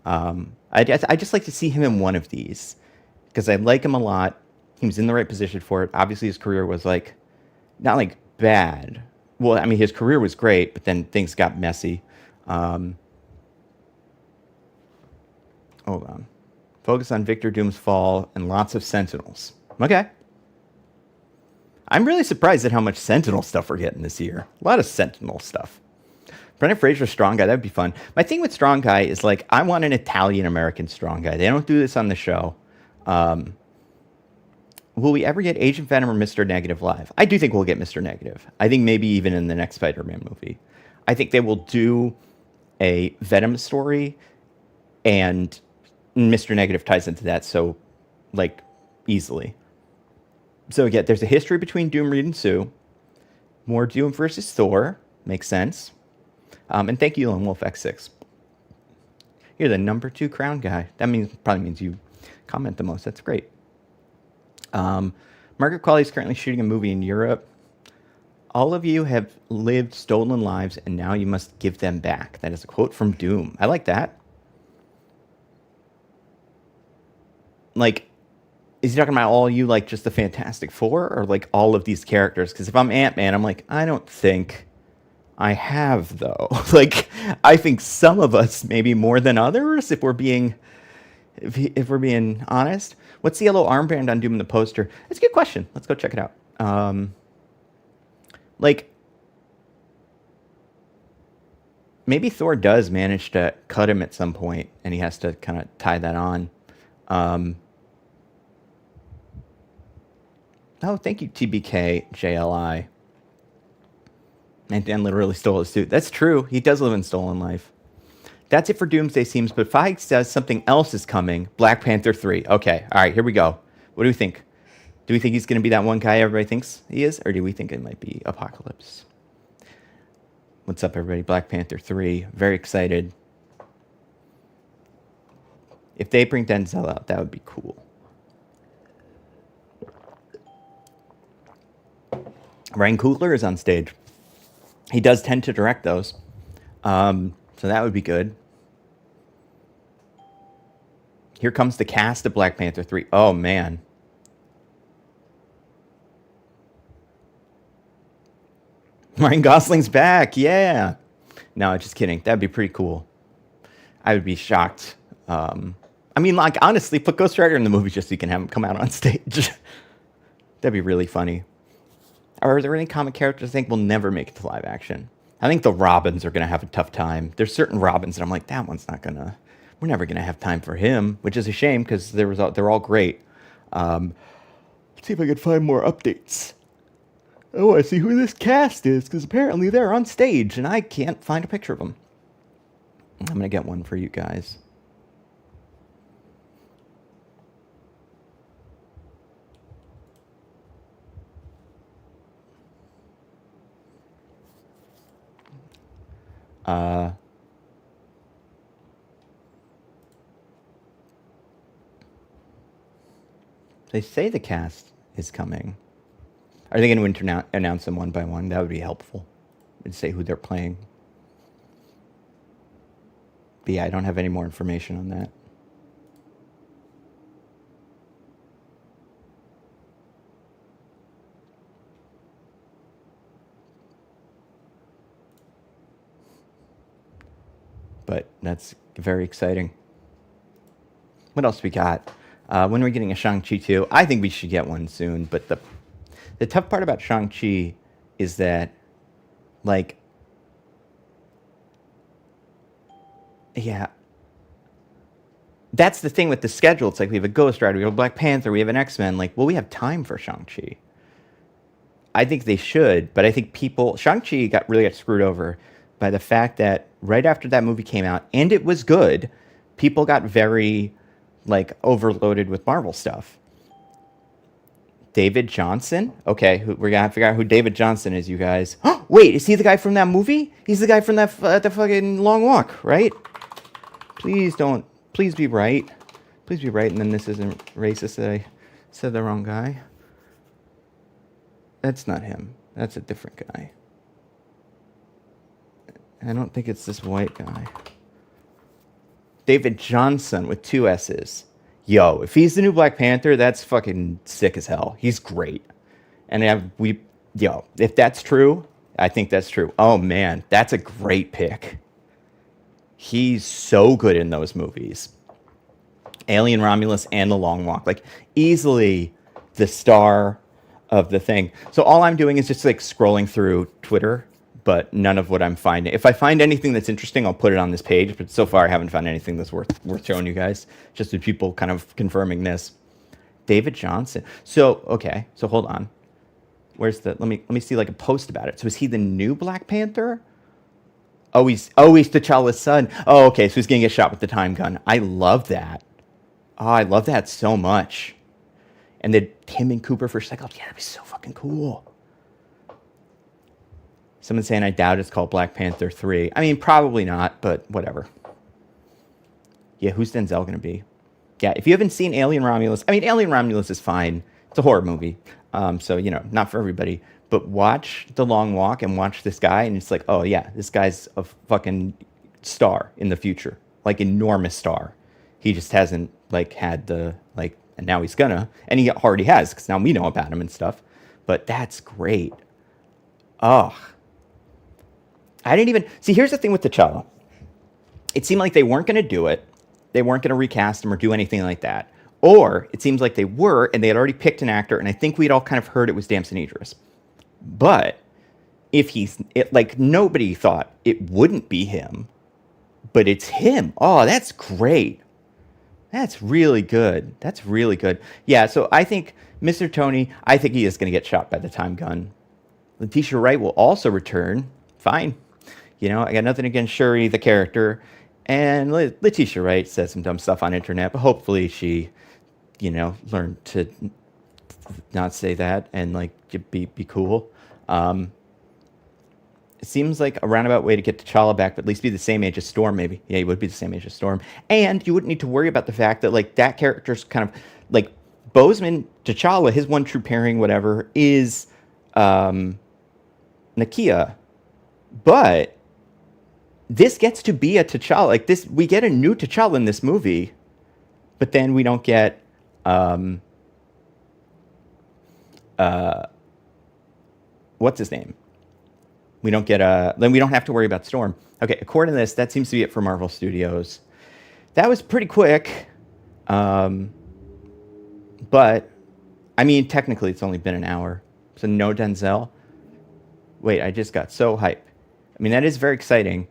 I just like to see him in one of these because I like him a lot. He was in the right position for it. Obviously, his career was like not like bad. Well, I mean, his career was great, but then things got messy. Hold on. Focus on Victor Doom's fall and lots of Sentinels. Okay. I'm really surprised at how much Sentinel stuff we're getting this year. A lot of Sentinel stuff. Brendan Fraser Strong Guy, that'd be fun. My thing with Strong Guy is like, I want an Italian-American Strong Guy. They don't do this on the show. Will we ever get Agent Venom or Mr. Negative live? I do think we'll get Mr. Negative. I think maybe even in the next Spider-Man movie. I think they will do a Venom story, and Mr. Negative ties into that so, like, easily. So, again, there's a history between Doom, Reed, and Sue. More Doom versus Thor. Makes sense. And thank you, Lone Wolf X6. You're the number 2 crown guy. That probably means you comment the most. That's great. Margaret Qualley is currently shooting a movie in Europe. All of you have lived stolen lives, and now you must give them back. That is a quote from Doom. I like that. Like, is he talking about all you, like, just the Fantastic Four, or, like, all of these characters? Because if I'm Ant-Man, I'm like, I don't think I have, though. Like, I think some of us, maybe more than others, if we're being honest. What's the yellow armband on Doom in the poster? That's a good question. Let's go check it out. Like, maybe Thor does manage to cut him at some point, and he has to kind of tie that on. Oh, thank you, TBK JLI. And Dan literally stole his suit. That's true. He does live in stolen life. That's it for Doomsday seems, but Feige says something else is coming. Black Panther 3. Okay, all right, here we go. What do we think? Do we think he's going to be that one guy everybody thinks he is? Or do we think it might be Apocalypse? What's up, everybody? Black Panther 3. Very excited. If they bring Denzel out, that would be cool. Ryan Coogler is on stage. He does tend to direct those. So that would be good. Here comes the cast of Black Panther 3. Oh, man. Ryan Gosling's back. Yeah. No, just kidding. That'd be pretty cool. I would be shocked. I mean, like, honestly, put Ghost Rider in the movie just so you can have him come out on stage. That'd be really funny. Are there any comic characters I think will never make it to live action? I think the Robins are going to have a tough time. There's certain Robins that I'm like, that one's not going to... We're never going to have time for him, which is a shame because they're all great. Let's see if I can find more updates. Oh, I see who this cast is because apparently they're on stage and I can't find a picture of them. I'm going to get one for you guys. They say the cast is coming. Are they going to announce them one by one? That would be helpful. And say who they're playing. But yeah, I don't have any more information on that. But that's very exciting. What else we got? When are we getting a Shang-Chi 2? I think we should get one soon. But the tough part about Shang-Chi is that, like, yeah, that's the thing with the schedule. It's like we have a Ghost Rider, we have a Black Panther, we have an X-Men. Like, well, we have time for Shang-Chi. I think they should, but I think Shang-Chi really got screwed over by the fact that right after that movie came out, and it was good, people got very, like, overloaded with Marvel stuff. David Johnson? Okay, we're gonna have to figure out who David Johnson is, you guys. Wait, is he the guy from that movie? He's the guy from that the fucking Long Walk, right? Please be right. Please be right, and then this isn't racist that I said the wrong guy. That's not him. That's a different guy. I don't think it's this white guy. David Johnson with 2 S's. Yo, if he's the new Black Panther, that's fucking sick as hell. He's great. And if that's true, I think that's true. Oh man, that's a great pick. He's so good in those movies. Alien Romulus and The Long Walk. Like, easily the star of the thing. So all I'm doing is just like scrolling through Twitter, but none of what I'm finding. If I find anything that's interesting, I'll put it on this page. But so far, I haven't found anything that's worth showing you guys. Just with people kind of confirming this. David Johnson. So okay. So hold on. Where's the? Let me see like a post about it. So is he the new Black Panther? Oh, he's T'Challa's son. Oh, okay. So he's gonna get shot with the time gun. I love that. Oh, I love that so much. And then him and Cooper for Cyclops. Yeah, that'd be so fucking cool. Someone's saying I doubt it's called Black Panther 3. I mean, probably not, but whatever. Yeah, who's Denzel going to be? Yeah, if you haven't seen Alien Romulus, I mean, Alien Romulus is fine. It's a horror movie. So, not for everybody. But watch The Long Walk and watch this guy, and it's like, oh, yeah, this guy's a fucking star in the future. Like, enormous star. He just hasn't, had the, and now he's gonna. And he already has, because now we know about him and stuff. But that's great. Oh. I didn't even... See, here's the thing with T'Challa. It seemed like they weren't going to do it. They weren't going to recast him or do anything like that. Or it seems like they were, and they had already picked an actor, and I think we'd all kind of heard it was Damson Idris. But if nobody thought it wouldn't be him, but it's him. Oh, that's great. That's really good. That's really good. Yeah, so I think Mr. Tony, I think he is going to get shot by the time gun. Letitia Wright will also return. Fine. I got nothing against Shuri, the character. And Letitia Wright says some dumb stuff on internet, but hopefully she, learned to not say that and be cool. It seems like a roundabout way to get T'Challa back, but at least be the same age as Storm, maybe. Yeah, he would be the same age as Storm. And you wouldn't need to worry about the fact that that character's kind of Boseman, T'Challa, his one true pairing, whatever, is Nakia. But this gets to be a T'Challa. We get a new T'Challa in this movie, but then we don't get what's his name? We don't get then we don't have to worry about Storm. Okay, according to this, that seems to be it for Marvel Studios. That was pretty quick. But I mean, technically it's only been an hour. So no Denzel. Wait, I just got so hyped. I mean, that is very exciting.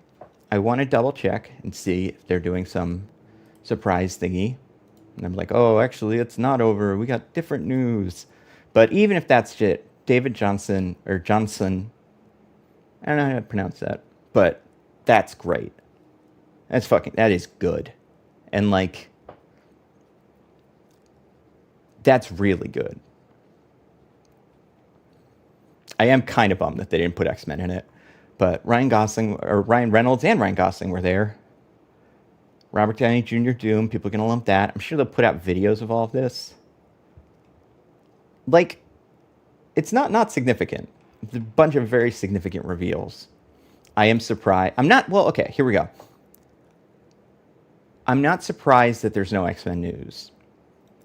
I want to double check and see if they're doing some surprise thingy. And I'm like, oh, actually, it's not over. We got different news. But even if that's it, David Johnson, I don't know how to pronounce that. But that's great. That is good. And that's really good. I am kind of bummed that they didn't put X-Men in it. But Ryan Reynolds and Ryan Gosling were there. Robert Downey Jr. Doom, people are going to lump that. I'm sure they'll put out videos of all of this. It's not significant. It's a bunch of very significant reveals. I am surprised. Okay, here we go. I'm not surprised that there's no X-Men news.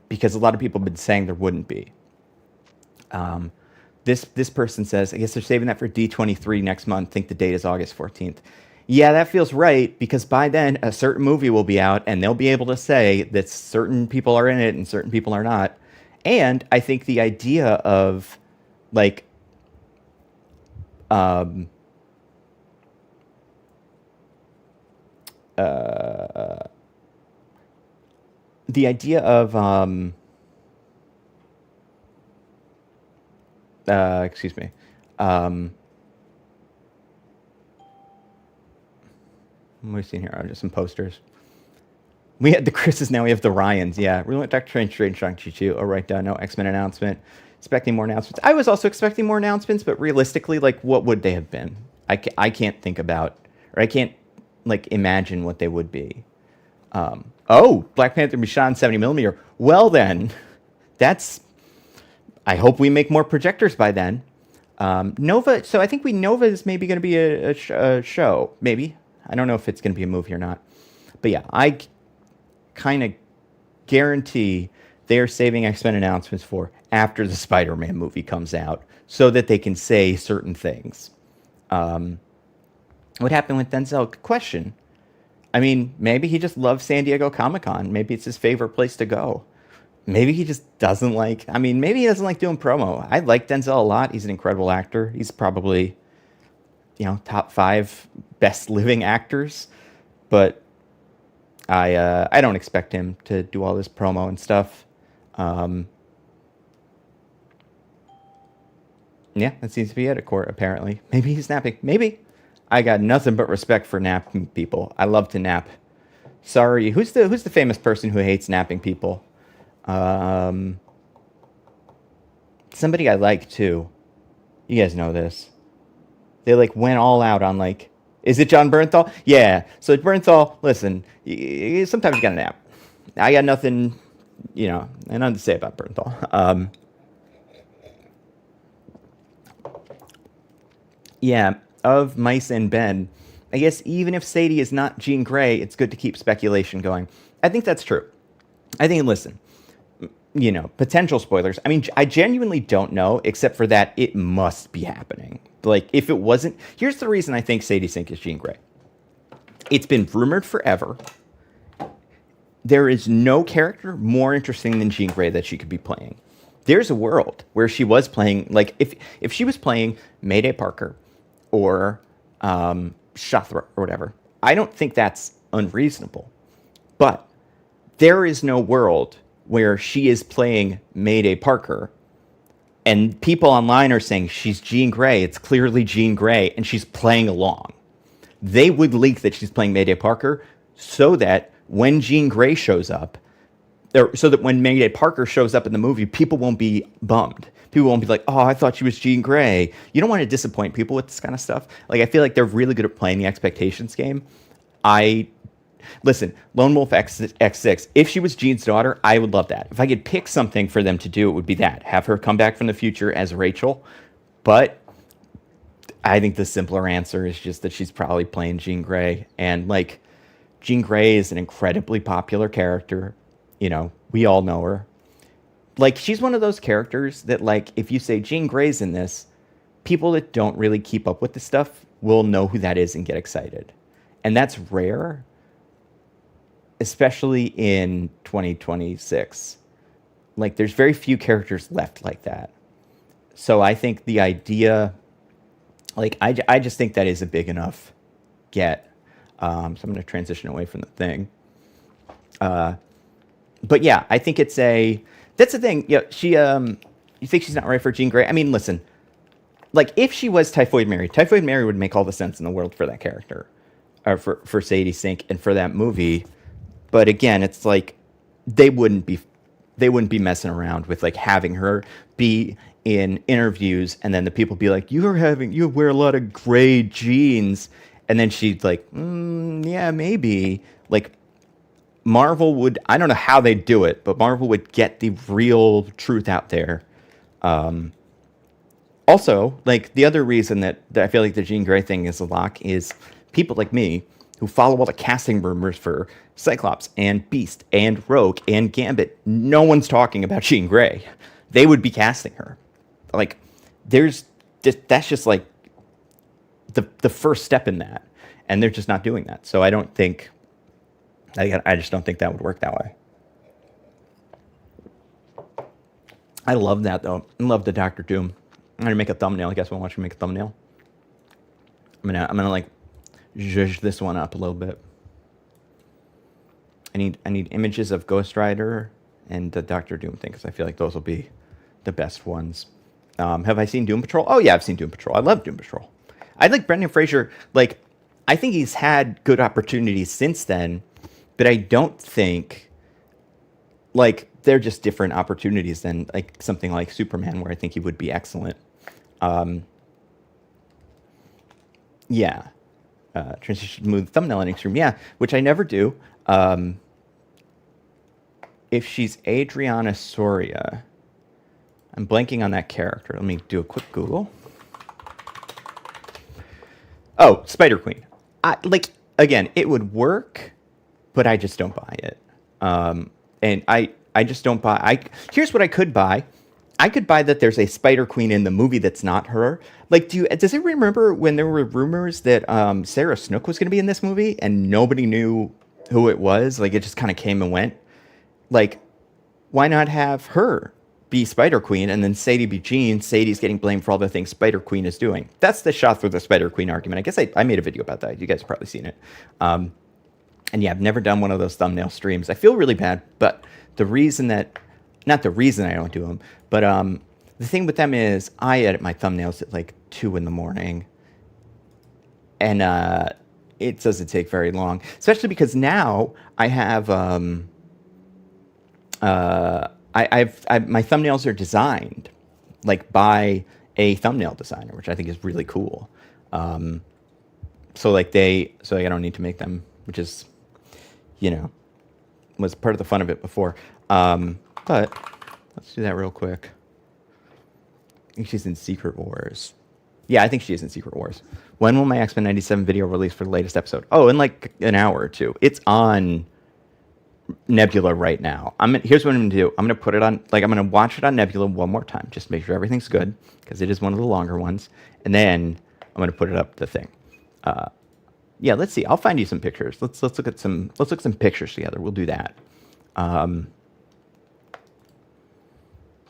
Because a lot of people have been saying there wouldn't be. This person says, I guess they're saving that for D23 next month. I think the date is August 14th. Yeah, that feels right, because by then a certain movie will be out, and they'll be able to say that certain people are in it and certain people are not. And I think the idea of, the idea of, excuse me. What are we seeing here? Oh, just some posters. We had the Chris's, now we have the Ryans. Yeah, we went Doctor Strange, Shang-Chi 2. Oh, right, no X-Men announcement. Expecting more announcements. I was also expecting more announcements, but realistically, what would they have been? I can't think about, or I can't, imagine what they would be. Black Panther be shot in 70mm. Well, then, I hope we make more projectors by then. Nova. So I think Nova is maybe going to be a show. Maybe, I don't know if it's going to be a movie or not. But yeah, I kind of guarantee they are saving X-Men announcements for after the Spider-Man movie comes out, so that they can say certain things. What happened with Denzel? Good question. I mean, maybe he just loves San Diego Comic-Con. Maybe it's his favorite place to go. Maybe he just doesn't like. I mean, maybe he doesn't like doing promo. I like Denzel a lot. He's an incredible actor. He's probably, top 5 best living actors. But I don't expect him to do all this promo and stuff. Yeah, that seems to be it at court, apparently. Maybe he's napping. Maybe. I got nothing but respect for napping people. I love to nap. Sorry, who's the famous person who hates napping people? Somebody I like too. You guys know this. They went all out on is it John Bernthal? Yeah. So Bernthal, listen, sometimes you gotta nap. I got nothing, nothing to say about Bernthal. Yeah, of Mice and Ben, I guess even if Sadie is not Jean Grey, it's good to keep speculation going. I think that's true. I think, listen, potential spoilers. I mean, I genuinely don't know, except for that it must be happening. If it wasn't, here's the reason I think Sadie Sink is Jean Grey. It's been rumored forever. There is no character more interesting than Jean Grey that she could be playing. There's a world where she was playing, if she was playing Mayday Parker or Shathra or whatever, I don't think that's unreasonable. But there is no world where she is playing Mayday Parker and people online are saying she's Jean Grey, it's clearly Jean Grey, and she's playing along. They would leak that she's playing Mayday Parker so that when Jean Grey shows up, so that when Mayday Parker shows up in the movie, people won't be bummed. People won't be like, oh, I thought she was Jean Grey. You don't want to disappoint people with this kind of stuff. I feel like they're really good at playing the expectations game. Listen, Lone Wolf X6, if she was Jean's daughter, I would love that. If I could pick something for them to do, it would be that. Have her come back from the future as Rachel. But I think the simpler answer is just that she's probably playing Jean Grey. And, Jean Grey is an incredibly popular character. We all know her. She's one of those characters that, if you say Jean Grey's in this, people that don't really keep up with the stuff will know who that is and get excited. And that's rare, especially in 2026. There's very few characters left like that. So I think the idea, I just think that is a big enough get. So I'm going to transition away from the thing. But yeah, I think that's the thing. Yeah, you think she's not right for Jean Grey? I mean, listen, if she was Typhoid Mary would make all the sense in the world for that character, or for Sadie Sink and for that movie. But again, it's they wouldn't be messing around with having her be in interviews and then the people be like, you wear a lot of gray jeans, and then she'd yeah, maybe. Marvel would, I don't know how they'd do it, but Marvel would get the real truth out there. Also, the other reason that I feel like the Jean Grey thing is a lock is people like me who follow all the casting rumors for Cyclops and Beast and Rogue and Gambit. No one's talking about Jean Grey. They would be casting her. That's just the first step in that. And they're just not doing that. So I just don't think that would work that way. I love that though. I love the Doctor Doom. I'm gonna make a thumbnail. You guys want to watch me make a thumbnail? I'm gonna zhuzh this one up a little bit. I need images of Ghost Rider and the Doctor Doom thing because I feel like those will be the best ones. Have I seen Doom Patrol? Oh yeah, I've seen Doom Patrol. I love Doom Patrol. I like Brendan Fraser. I think he's had good opportunities since then, but I don't think they're just different opportunities than something like Superman, where I think he would be excellent. Yeah. Transition to move thumbnail in Extreme. Yeah, which I never do. If she's Adriana Soria, I'm blanking on that character. Let me do a quick Google. Oh, Spider Queen. Like again, it would work, but I just don't buy it. And I just don't buy. Here's what I could buy. I could buy that there's a Spider Queen in the movie that's not her. Like, does it remember when there were rumors that Sarah Snook was going to be in this movie and nobody knew who it was? Like, it just kind of came and went. Like, why not have her be Spider Queen and then Sadie be Jean? Sadie's getting blamed for all the things Spider Queen is doing. That's the shot through the Spider Queen argument. I guess I made a video about that. You guys have probably seen it. And yeah, I've never done one of those thumbnail streams. I feel really bad, but the reason that, not the reason I don't do them, but the thing with them is I edit my thumbnails at like 2 in the morning, and it doesn't take very long, especially because now I have my thumbnails are designed like by a thumbnail designer, which I think is really cool. So I don't need to make them, which is, was part of the fun of it before. But let's do that real quick. I think she's in Secret Wars. Yeah, I think she is in Secret Wars. When will my X-Men 97 video release for the latest episode? Oh, in like an hour or two. It's on Nebula right now. Here's what I'm going to do. I'm going to put it on, I'm going to watch it on Nebula one more time, just to make sure everything's good, because it is one of the longer ones. And then I'm going to put it up the thing. Yeah, let's see. I'll find you some pictures. Let's look at some pictures together. We'll do that.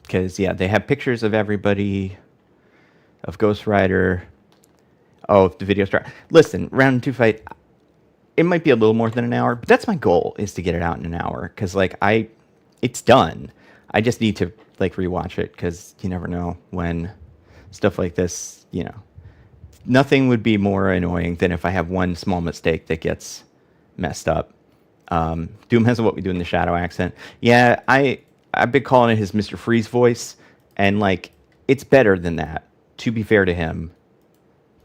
Because yeah, they have pictures of everybody, of Ghost Rider. Oh, if the video start. Listen, round 2 fight. It might be a little more than an hour, but that's my goal, is to get it out in an hour. Because it's done. I just need to rewatch it, because you never know when stuff like this. Nothing would be more annoying than if I have one small mistake that gets messed up. Doom has a What We Do in the Shadow accent. Yeah, I've been calling it his Mr. Freeze voice, and it's better than that, to be fair to him.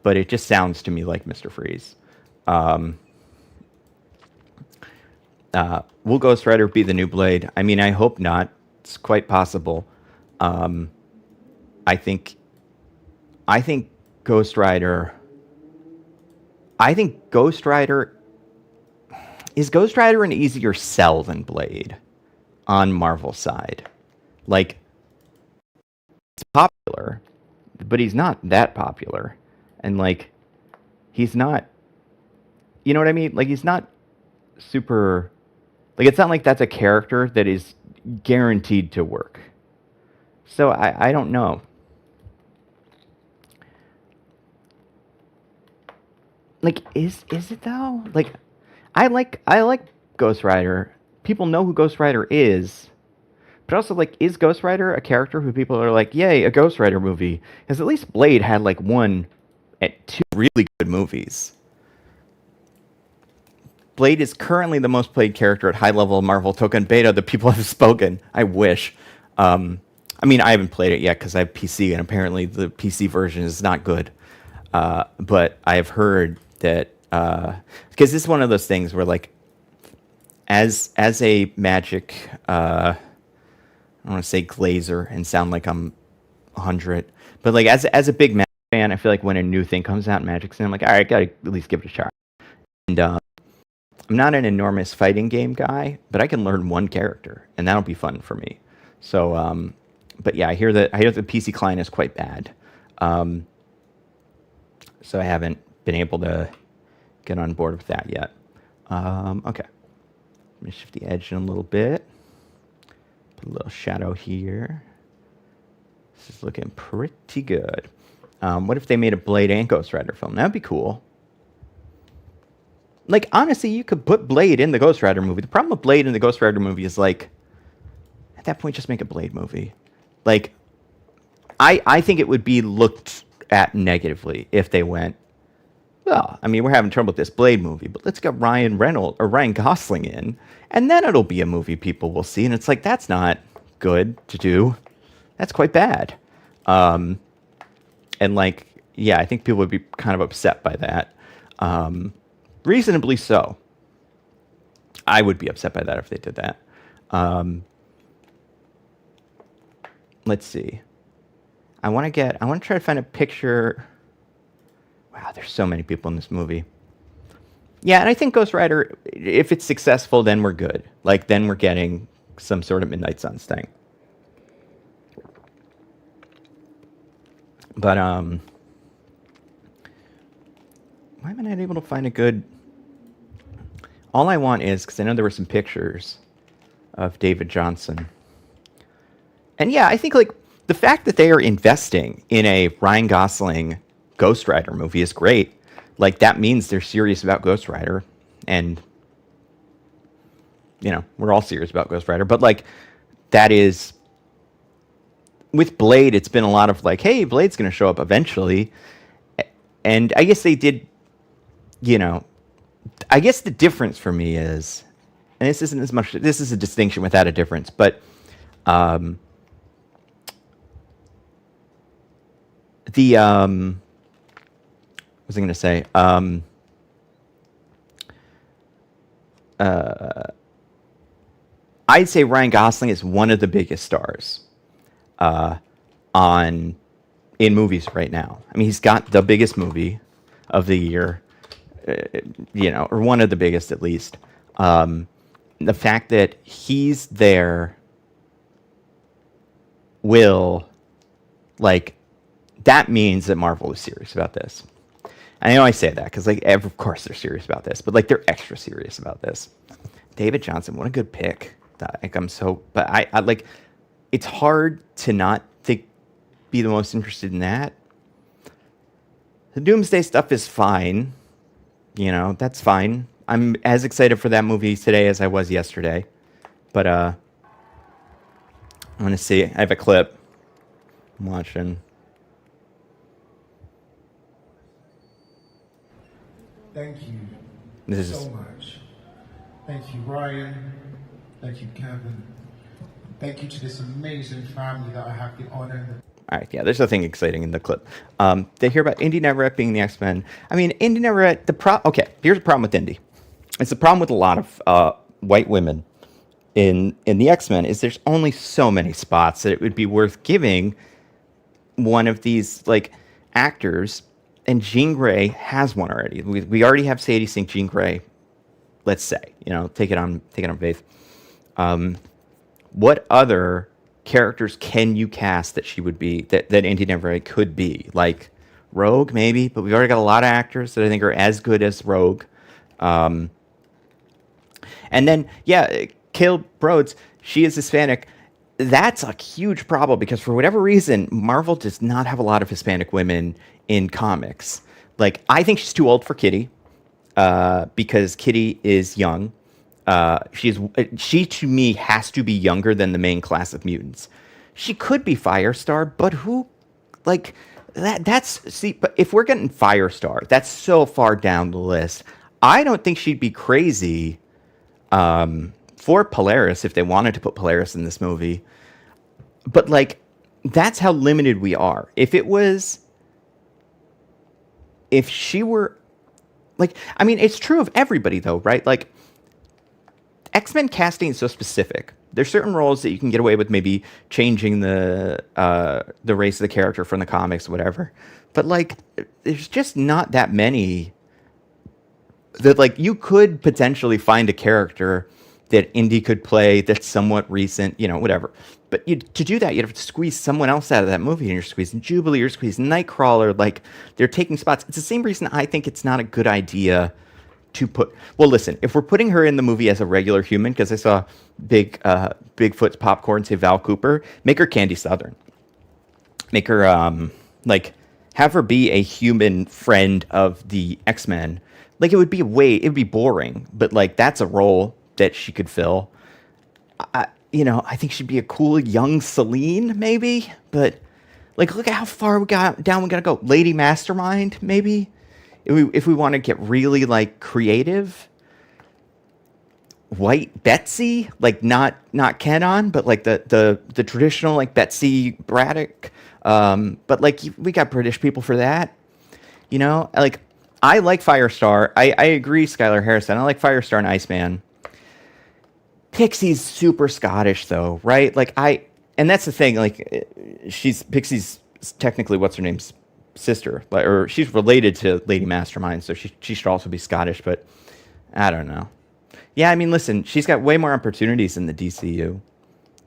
But it just sounds to me like Mr. Freeze. Will Ghost Rider be the new Blade? I mean, I hope not. It's quite possible. I think Ghost Rider. Is Ghost Rider an easier sell than Blade on Marvel's side? It's popular, but he's not that popular. And he's not, you know what I mean? He's not super, it's not like that's a character that is guaranteed to work. So I don't know. Is it though? I like Ghost Rider. People know who Ghost Rider is. But also, is Ghost Rider a character who people are like, yay, a Ghost Rider movie? Because at least Blade had, two really good movies. Blade is currently the most played character at high level Marvel Token Beta that people have spoken. I wish. I haven't played it yet because I have PC, and apparently the PC version is not good. But I have heard that, because this is one of those things where, as a Magic, I don't want to say glazer and sound like I'm 100, but as a big Magic fan, I feel like when a new thing comes out in Magic's, I'm like, all right, gotta at least give it a shot. And I'm not an enormous fighting game guy, but I can learn one character, and that'll be fun for me. So, but yeah, I hear the PC client is quite bad. So I haven't been able to get on board with that yet. Okay. Let me shift the edge in a little bit. Put a little shadow here. This is looking pretty good. What if they made a Blade and Ghost Rider film? That'd be cool. Honestly, you could put Blade in the Ghost Rider movie. The problem with Blade in the Ghost Rider movie is, at that point, just make a Blade movie. I think it would be looked at negatively if they went, well, we're having trouble with this Blade movie, but let's get Ryan Gosling in, and then it'll be a movie people will see. And it's that's not good to do. That's quite bad. And yeah, I think people would be kind of upset by that. Reasonably so. I would be upset by that if they did that. Let's see. I want to try to find a picture. Wow, there's so many people in this movie. Yeah, and I think Ghost Rider, if it's successful, then we're good. Like, then we're getting some sort of Midnight Suns thing. But why am I not able to find a good? All I want is, because I know there were some pictures of David Johnson, and yeah, I think like the fact that they are investing in a Ryan Gosling Ghost Rider movie is great. Like, that means they're serious about Ghost Rider, and you know, we're all serious about Ghost Rider. But like, that is with Blade, it's been a lot of like, hey, Blade's going to show up eventually, and I guess they did. You know, I guess the difference for me is, and this isn't as much. This is a distinction without a difference, but the what was I going to say? I'd say Ryan Gosling is one of the biggest stars on in movies right now. I mean, he's got the biggest movie of the year, you know, or one of the biggest at least. The fact that he's there will, like, that means that Marvel is serious about this. I know I say that because, like, of course they're serious about this, but like they're extra serious about this. David Johnson, what a good pick. Like, I'm so, but I like. It's hard to not be the most interested in that. The Doomsday stuff is fine. You know, that's fine. I'm as excited for that movie today as I was yesterday. But I'm gonna see. I have a clip I'm watching. Thank you This so is much. Thank you, Ryan. Thank you, Kevin. Thank you to this amazing family that I have the honor and the all right. Yeah, there's nothing exciting in the clip. They hear about Indy Neverett being the X-Men. I mean, Indy Neverett. Okay, here's the problem with Indy. It's the problem with a lot of white women in the X-Men is there's only so many spots that it would be worth giving one of these like actors. And Jean Grey has one already. We already have Sadie Sink Jean Grey. Let's say, you know, take it on faith. What other characters can you cast that she would be that Indy Neverett could be? Like Rogue, maybe, but we've already got a lot of actors that I think are as good as Rogue. And then Caleb Rhodes, she is Hispanic. That's a huge problem because for whatever reason, Marvel does not have a lot of Hispanic women in comics. Like, I think she's too old for Kitty, because Kitty is young. She to me has to be younger than the main class of mutants. She could be Firestar, but who, like, but if we're getting Firestar, that's so far down the list. I don't think she'd be crazy for Polaris if they wanted to put Polaris in this movie. But like, that's how limited we are. If she were, like, I mean, it's true of everybody though, right? Like, X-Men casting is so specific. There's certain roles that you can get away with maybe changing the race of the character from the comics, whatever. But like, there's just not that many that like you could potentially find a character that Indy could play that's somewhat recent, you know, whatever. But to do that, you'd have to squeeze someone else out of that movie, and you're squeezing Jubilee, you're squeezing Nightcrawler. Like, they're taking spots. It's the same reason I think it's not a good idea to put. Well, listen, if we're putting her in the movie as a regular human, because I saw Bigfoot's Popcorn say Val Cooper, make her Candy Southern. Make her like have her be a human friend of the X-Men. Like, it'd be boring, but like that's a role that she could fill. I think she'd be a cool young Selene, maybe. But like, look at how far we gotta go. Lady Mastermind, maybe. If we want to get really like creative. White Betsy, like not Kenon, but like the traditional like Betsy Braddock. But like we got British people for that. You know, like I like Firestar. I agree, Skylar Harrison. I like Firestar and Iceman. Pixie's super Scottish though, right? Like and that's the thing, like Pixie's technically, what's her name's sister, or she's related to Lady Mastermind, so she should also be Scottish. But I don't know. Yeah, I mean, listen, she's got way more opportunities in the DCU.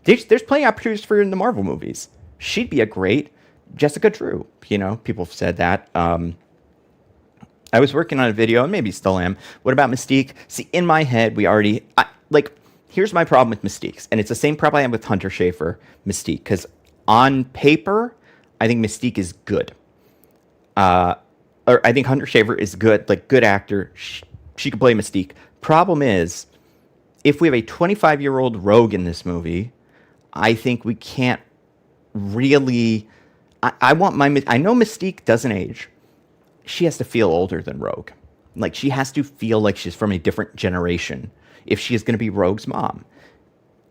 There's plenty of opportunities for her in the Marvel movies. She'd be a great Jessica Drew. You know, people have said that. I was working on a video, and maybe still am. What about Mystique? See, in my head, here's my problem with Mystiques, and it's the same problem I have with Hunter Schafer Mystique, because on paper, I think Mystique is good. Or I think Hunter Schafer is good, like good actor. She could play Mystique. Problem is, if we have a 25-year-old rogue in this movie, I think we can't really. I know Mystique doesn't age. She has to feel older than Rogue. Like, she has to feel like she's from a different generation if she is going to be Rogue's mom.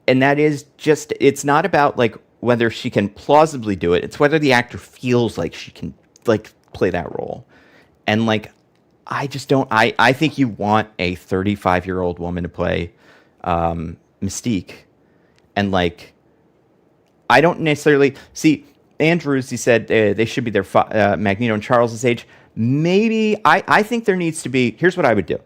And that is just, it's not about, like, whether she can plausibly do it. It's whether the actor feels like she can, like, play that role. And, like, I just don't, I think you want a 35-year-old woman to play Mystique. And, like, I don't necessarily, see, Andrews, he said they should be their Magneto and Charles' age. Maybe, I think there needs to be, here's what I would do.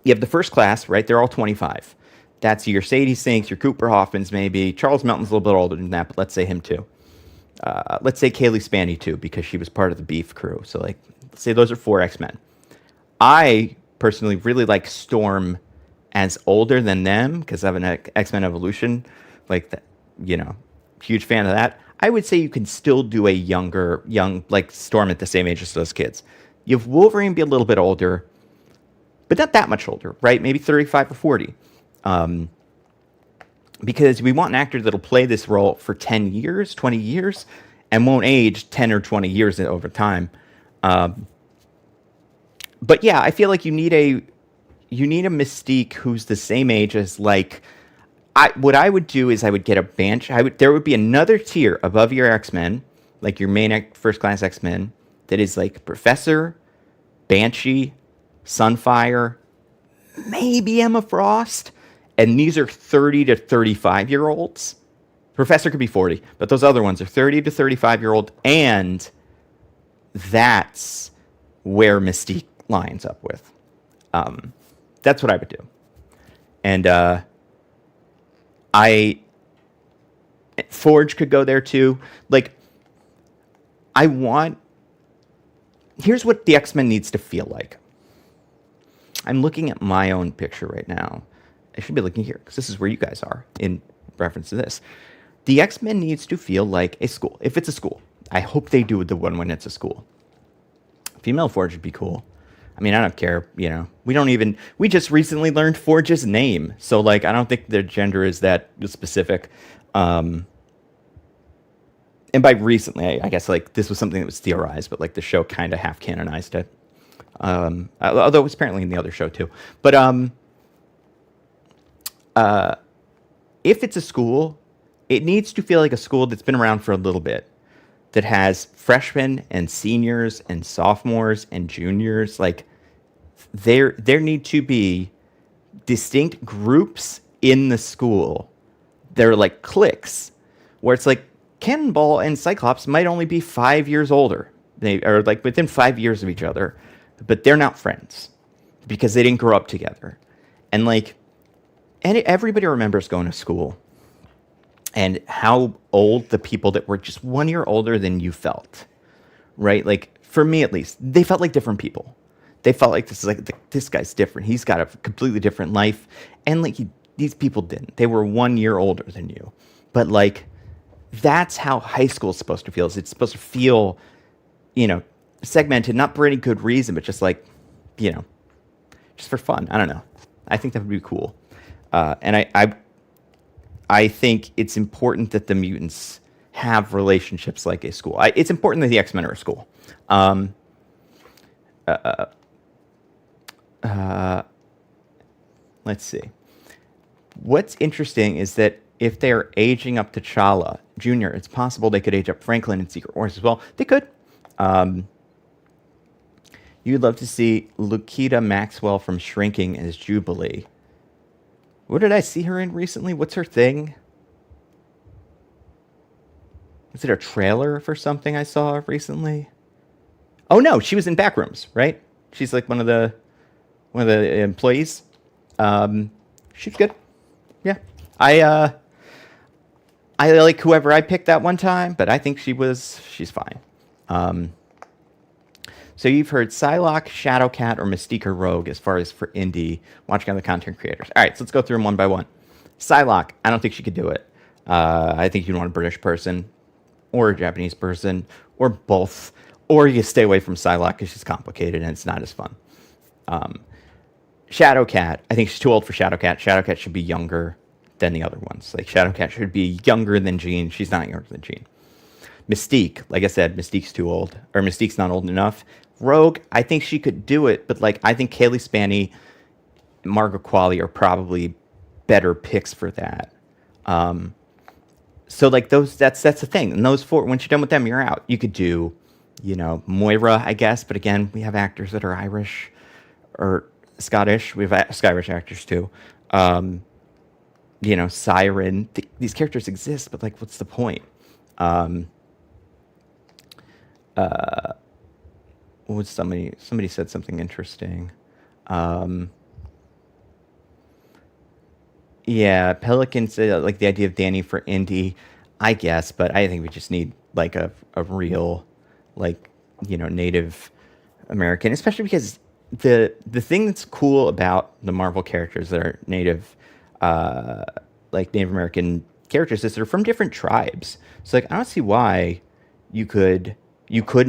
You have the first class, right? They're all 25. That's your Sadie Sinks, your Cooper Hoffmans, maybe. Charles Melton's a little bit older than that, but let's say him too. Let's say Kaylee Spanny too, because she was part of the Beef crew. So, like, let's say those are 4 X-Men. I personally really like Storm as older than them, because I have an X-Men Evolution, like, that, you know, huge fan of that. I would say you can still do a young, like Storm at the same age as those kids. You have Wolverine be a little bit older, but not that much older, right? Maybe 35 or 40. Because we want an actor that'll play this role for 10 years, 20 years, and won't age 10 or 20 years over time. But yeah, I feel like you need a Mystique who's the same age as, like, what I would do is I would get a bench. There would be another tier above your X-Men, like your main first class X-Men, that is like Professor, Banshee, Sunfire, maybe Emma Frost, and these are 30 to 35-year-olds. Professor could be 40, but those other ones are 30 to 35-year-old, and that's where Mystique lines up with. That's what I would do. And Forge could go there too. Like, here's what the X-Men needs to feel like. I'm looking at my own picture right now. I should be looking here, because this is where you guys are in reference to this. The X-Men needs to feel like a school. If it's a school, I hope they do the one when it's a school. Female Forge would be cool. I mean, I don't care, you know. We just recently learned Forge's name. So, like, I don't think their gender is that specific. And by recently, I guess, like, this was something that was theorized, but, like, the show kind of half-canonized it. Although it was apparently in the other show, too. But if it's a school, it needs to feel like a school that's been around for a little bit, that has freshmen and seniors and sophomores and juniors. Like, there need to be distinct groups in the school. They're like cliques, where it's like Cannonball and Cyclops might only be 5 years older. They are like within 5 years of each other, but they're not friends because they didn't grow up together. And like, and everybody remembers going to school and how old the people that were just 1 year older than you felt, right? Like, for me at least, they felt like different people. They felt like this guy's different. He's got a completely different life. And like, these people didn't. They were 1 year older than you. But like, that's how high school is supposed to feel. It's supposed to feel, you know, segmented, not for any good reason, but just like, you know, just for fun. I don't know. I think that would be cool. And I think it's important that the mutants have relationships like a school. It's important that the X-Men are a school. Let's see. What's interesting is that if they're aging up T'Challa Jr., it's possible they could age up Franklin in Secret Wars as well. They could. You'd love to see Lukita Maxwell from Shrinking as Jubilee. What did I see her in recently? What's her thing? Is it a trailer for something I saw recently? Oh no, she was in Backrooms, right? She's like one of the employees. She's good. Yeah, I uh, I like whoever I picked that one time, but I think she's fine. Um, so you've heard Psylocke, Shadowcat, or Mystique or Rogue as far as for indie, watching other content creators. All right, so let's go through them one by one. Psylocke, I don't think she could do it. I think you'd want a British person or a Japanese person or both. Or you stay away from Psylocke because she's complicated and it's not as fun. Shadowcat, I think she's too old for Shadowcat. Shadowcat should be younger than the other ones. Like Shadowcat should be younger than Jean. She's not younger than Jean. Mystique, like I said, Mystique's too old, or Mystique's not old enough. Rogue, I think she could do it, but like I think Kaylee Spaney, Margot Qualley are probably better picks for that. So like that's the thing. And those four, once you're done with them, you're out. You could do, Moira, I guess, but again, we have actors that are Irish or Scottish. We have Scottish actors too. Siren. These characters exist, but like, what's the point? What was somebody said something interesting. Yeah, Pelicans, like the idea of Danny for indie, I guess, but I think we just need like a real, like, Native American, especially because the thing that's cool about the Marvel characters that are Native, like Native American characters is they're from different tribes. So like I don't see why you couldn't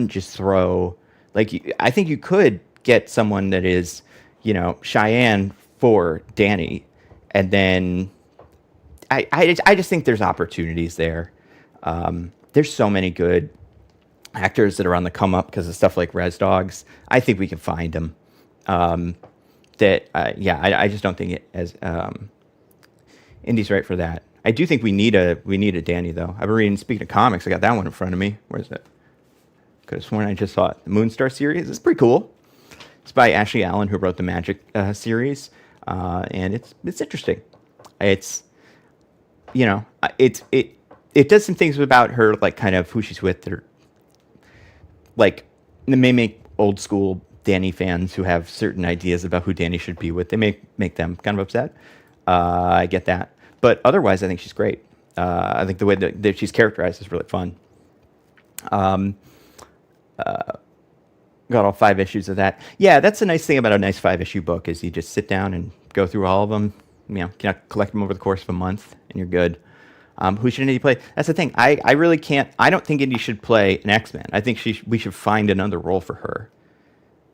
just throw like I think you could get someone that is, Cheyenne for Danny, and then I just think there's opportunities there. There's so many good actors that are on the come up because of stuff like Res Dogs. I think we can find them. I just don't think it as Indy's right for that. I do think we need a Danny though. I've been reading. Speaking of comics, I got that one in front of me. Where is it? Could have sworn I just saw it. The Moonstar series. It's pretty cool. It's by Ashley Allen, who wrote the Magic series, and it's interesting. It's it does some things about her, like kind of who she's with that are like they may make old school Danny fans who have certain ideas about who Danny should be with. They may make them kind of upset. I get that, but otherwise, I think she's great. I think the way that she's characterized is really fun. Got all 5 issues of that. Yeah, that's the nice thing about a nice 5-issue book is you just sit down and go through all of them. Collect them over the course of a month, and you're good. Who should Indy play? That's the thing. I really can't. I don't think Indy should play an X-Men. I think we should find another role for her.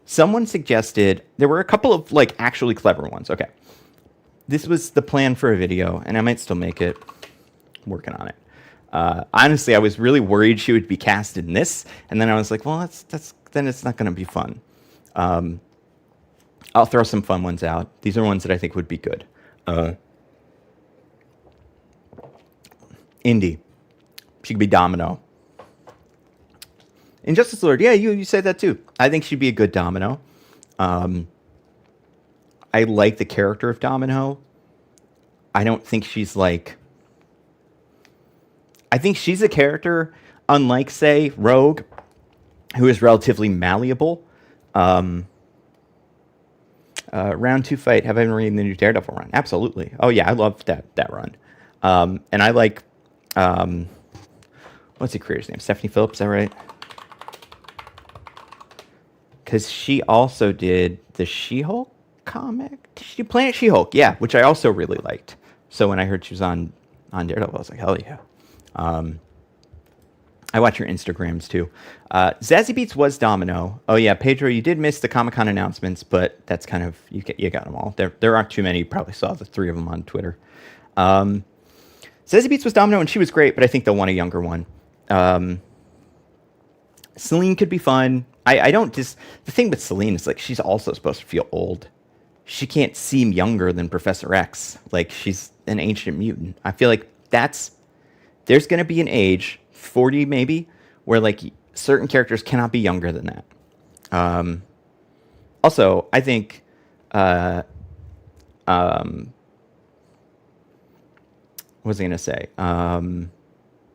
Someone suggested there were a couple of like actually clever ones. Okay, this was the plan for a video, and I might still make it. I'm working on it. Honestly, I was really worried she would be cast in this, and then I was like, well, that's then it's not going to be fun. I'll throw some fun ones out. These are ones that I think would be good. Indy, she could be Domino. Injustice Lord, yeah, you said that too. I think she'd be a good Domino. I like the character of Domino. I don't think she's like. I think she's a character, unlike, say, Rogue, who is relatively malleable. Round 2 fight. Have I been reading the new Daredevil run? Absolutely. Oh yeah, I love that run. And I like, what's the creator's name? Stephanie Phillips, is that right? Because she also did the She-Hulk comic. Did she do Planet She-Hulk? Yeah, which I also really liked. So when I heard she was on Daredevil, I was like, hell yeah. I watch your Instagrams too. Zazie Beetz was Domino. Oh yeah, Pedro, you did miss the Comic-Con announcements, but that's kind of you got them all. There aren't too many. You probably saw the 3 of them on Twitter. Zazie Beetz was Domino, and she was great, but I think they'll want a younger one. Celine could be fun. I don't just the thing with Celine is like she's also supposed to feel old. She can't seem younger than Professor X. Like she's an ancient mutant. I feel like there's going to be an age, 40 maybe, where like certain characters cannot be younger than that. Also, I think, what was I going to say?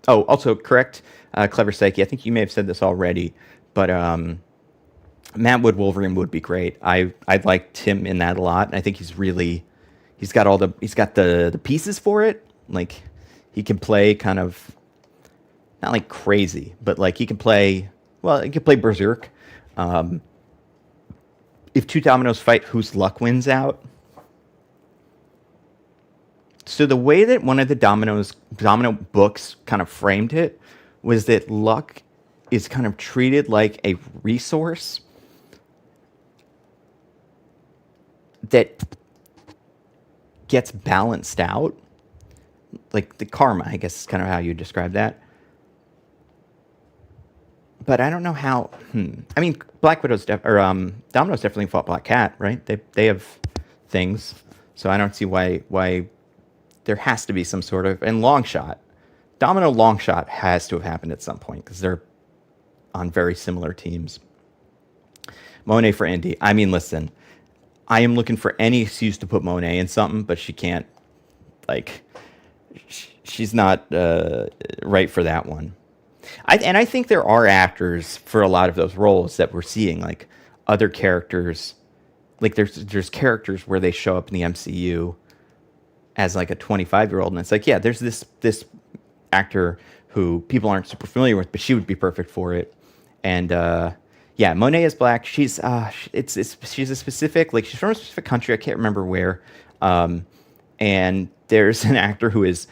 Also correct, Clever Psyche. I think you may have said this already, but Matt Wood Wolverine would be great. I liked him in that a lot. And I think he's got the pieces for it. Like he can play kind of not like crazy, but like he can play Berserk. Um, if two dominoes fight, whose luck wins out? So the way that one of the domino books kind of framed it was that luck is kind of treated like a resource that gets balanced out, like the karma, I guess is kind of how you describe that. But I don't know how. I mean, Black Widow's Domino's definitely fought Black Cat, right? They have things, so I don't see why there has to be some sort of and long shot. Domino long shot has to have happened at some point because they're on very similar teams. Monet for Indy. I mean, listen, I am looking for any excuse to put Monet in something, but she can't. Like, she's not right for that one. I think there are actors for a lot of those roles that we're seeing, like other characters. Like there's characters where they show up in the MCU as like a 25-year-old, and it's like, yeah, there's this actor who people aren't super familiar with, but she would be perfect for it. And yeah, Monet is black. She's she's a specific, like, she's from a specific country. I can't remember where. And there's an actor who is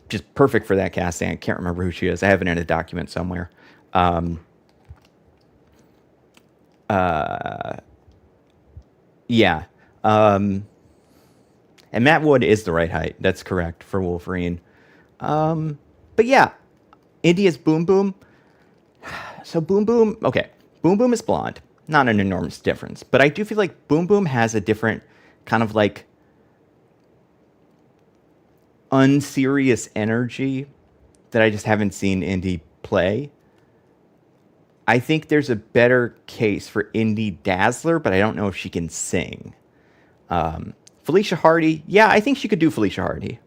just perfect for that casting. I can't remember who she is. I have it in a document somewhere. Yeah. And Matt Wood is the right height. That's correct for Wolverine. But yeah, India's Boom Boom. So Boom Boom, okay. Boom Boom is blonde. Not an enormous difference. But I do feel like Boom Boom has a different kind of like unserious energy that I just haven't seen Indy play. I think there's a better case for Indy Dazzler, but I don't know if she can sing. Felicia Hardy, yeah, I think she could do Felicia Hardy.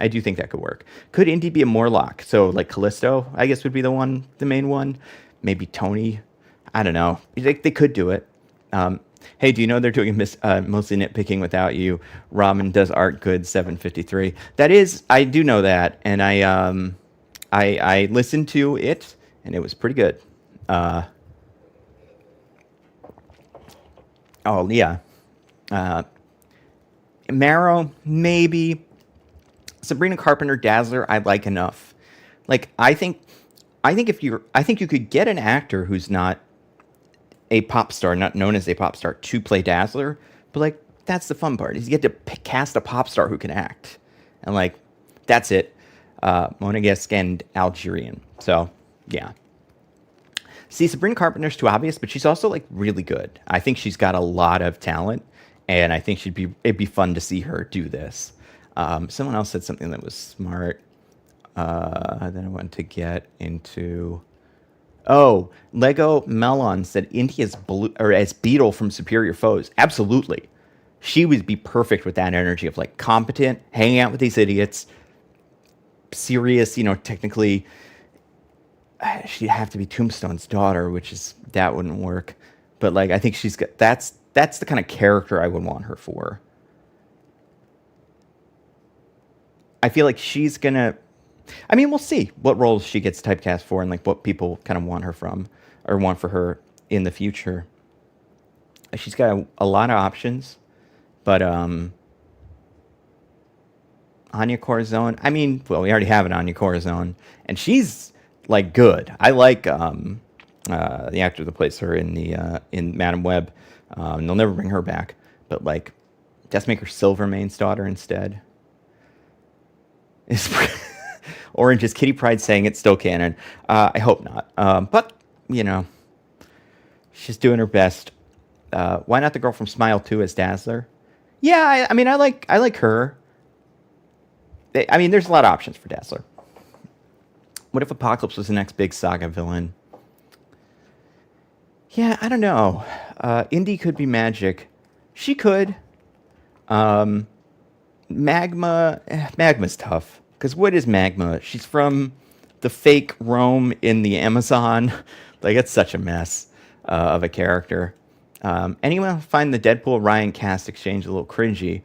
I do think that could work. Could Indy be a Morlock? So like Callisto, I guess would be the main one. Maybe Tony. I don't know. They could do it. Hey, do you know they're doing mostly nitpicking without you? Ramen does art good 753. That is, I do know that, and I listened to it, and it was pretty good. Oh yeah. Marrow, maybe. Sabrina Carpenter Dazzler, I like enough. Like I think you could get an actor who's not a pop star, not known as a pop star, to play Dazzler, but like that's the fun part is you get to cast a pop star who can act, and like that's it. Monegasque and Algerian. So yeah. See, Sabrina Carpenter's too obvious, but she's also like really good. I think she's got a lot of talent, and I think it'd be fun to see her do this. Someone else said something that was smart. Then I went to get into. Oh, Lego Melon said Indy as Beetle from Superior Foes. Absolutely, she would be perfect with that energy of like competent, hanging out with these idiots, serious. You know, technically, she'd have to be Tombstone's daughter, that wouldn't work. But like, I think she's got that's the kind of character I would want her for. I feel like she's gonna. I mean, we'll see what roles she gets typecast for and like what people kind of want her from or want for her in the future. She's got a lot of options, but Anya Corazon. I mean, well, we already have an Anya Corazon, and she's like good. I like the actor that plays her in Madam Web. They'll never bring her back, but like, Deathmaker Silvermane's daughter instead. Orange is Kitty Pryde saying it's still canon. I hope not. But, you know, she's doing her best. Why not the girl from Smile 2 as Dazzler? Yeah, I mean, I like her. I mean, there's a lot of options for Dazzler. What if Apocalypse was the next big saga villain? Yeah, I don't know. Indy could be magic. She could. Magma's tough. Because what is Magma? She's from the fake Rome in the Amazon. Like, it's such a mess of a character. Anyone find the Deadpool Ryan cast exchange a little cringy?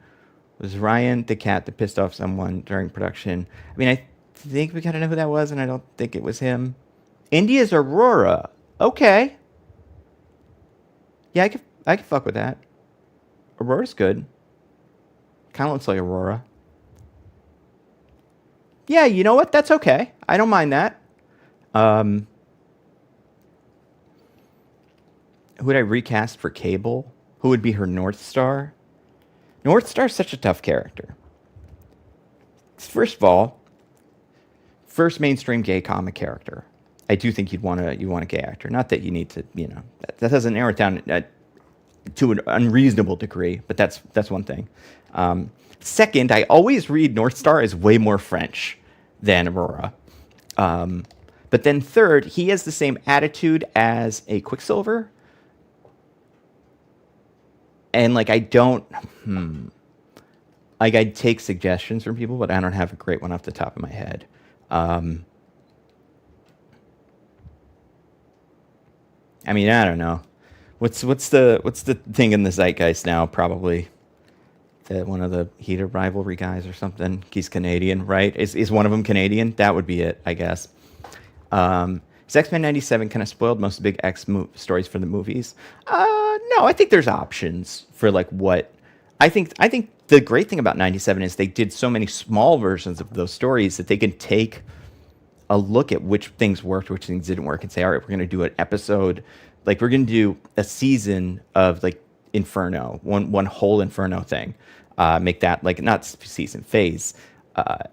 Was Ryan the cat that pissed off someone during production? I mean, I think we kind of know who that was, and I don't think it was him. India's Aurora. Okay. Yeah, I could fuck with that. Aurora's good. Kind of looks like Aurora. Yeah, you know what? That's okay. I don't mind that. Who would I recast for Cable? Who would be her North Star? North Star's such a tough character. First of all, first mainstream gay comic character. I do think you want a gay actor. Not that you need to, that doesn't narrow it down to an unreasonable degree, but that's one thing. Second, I always read North Star as way more French than Aurora. But then third, he has the same attitude as a Quicksilver. And like I'd take suggestions from people, but I don't have a great one off the top of my head. I mean, I don't know. What's the thing in the zeitgeist now? Probably one of the heated rivalry guys or something. He's Canadian, right? Is one of them Canadian? That would be it, I guess. Is X-Men 97 kind of spoiled most of the big stories for the movies? No, I think there's options for like what. I think the great thing about 97 is they did so many small versions of those stories that they can take a look at which things worked, which things didn't work, and say, all right, we're going to do an episode, like we're going to do a season of like Inferno, one whole Inferno thing, make that like not season phase,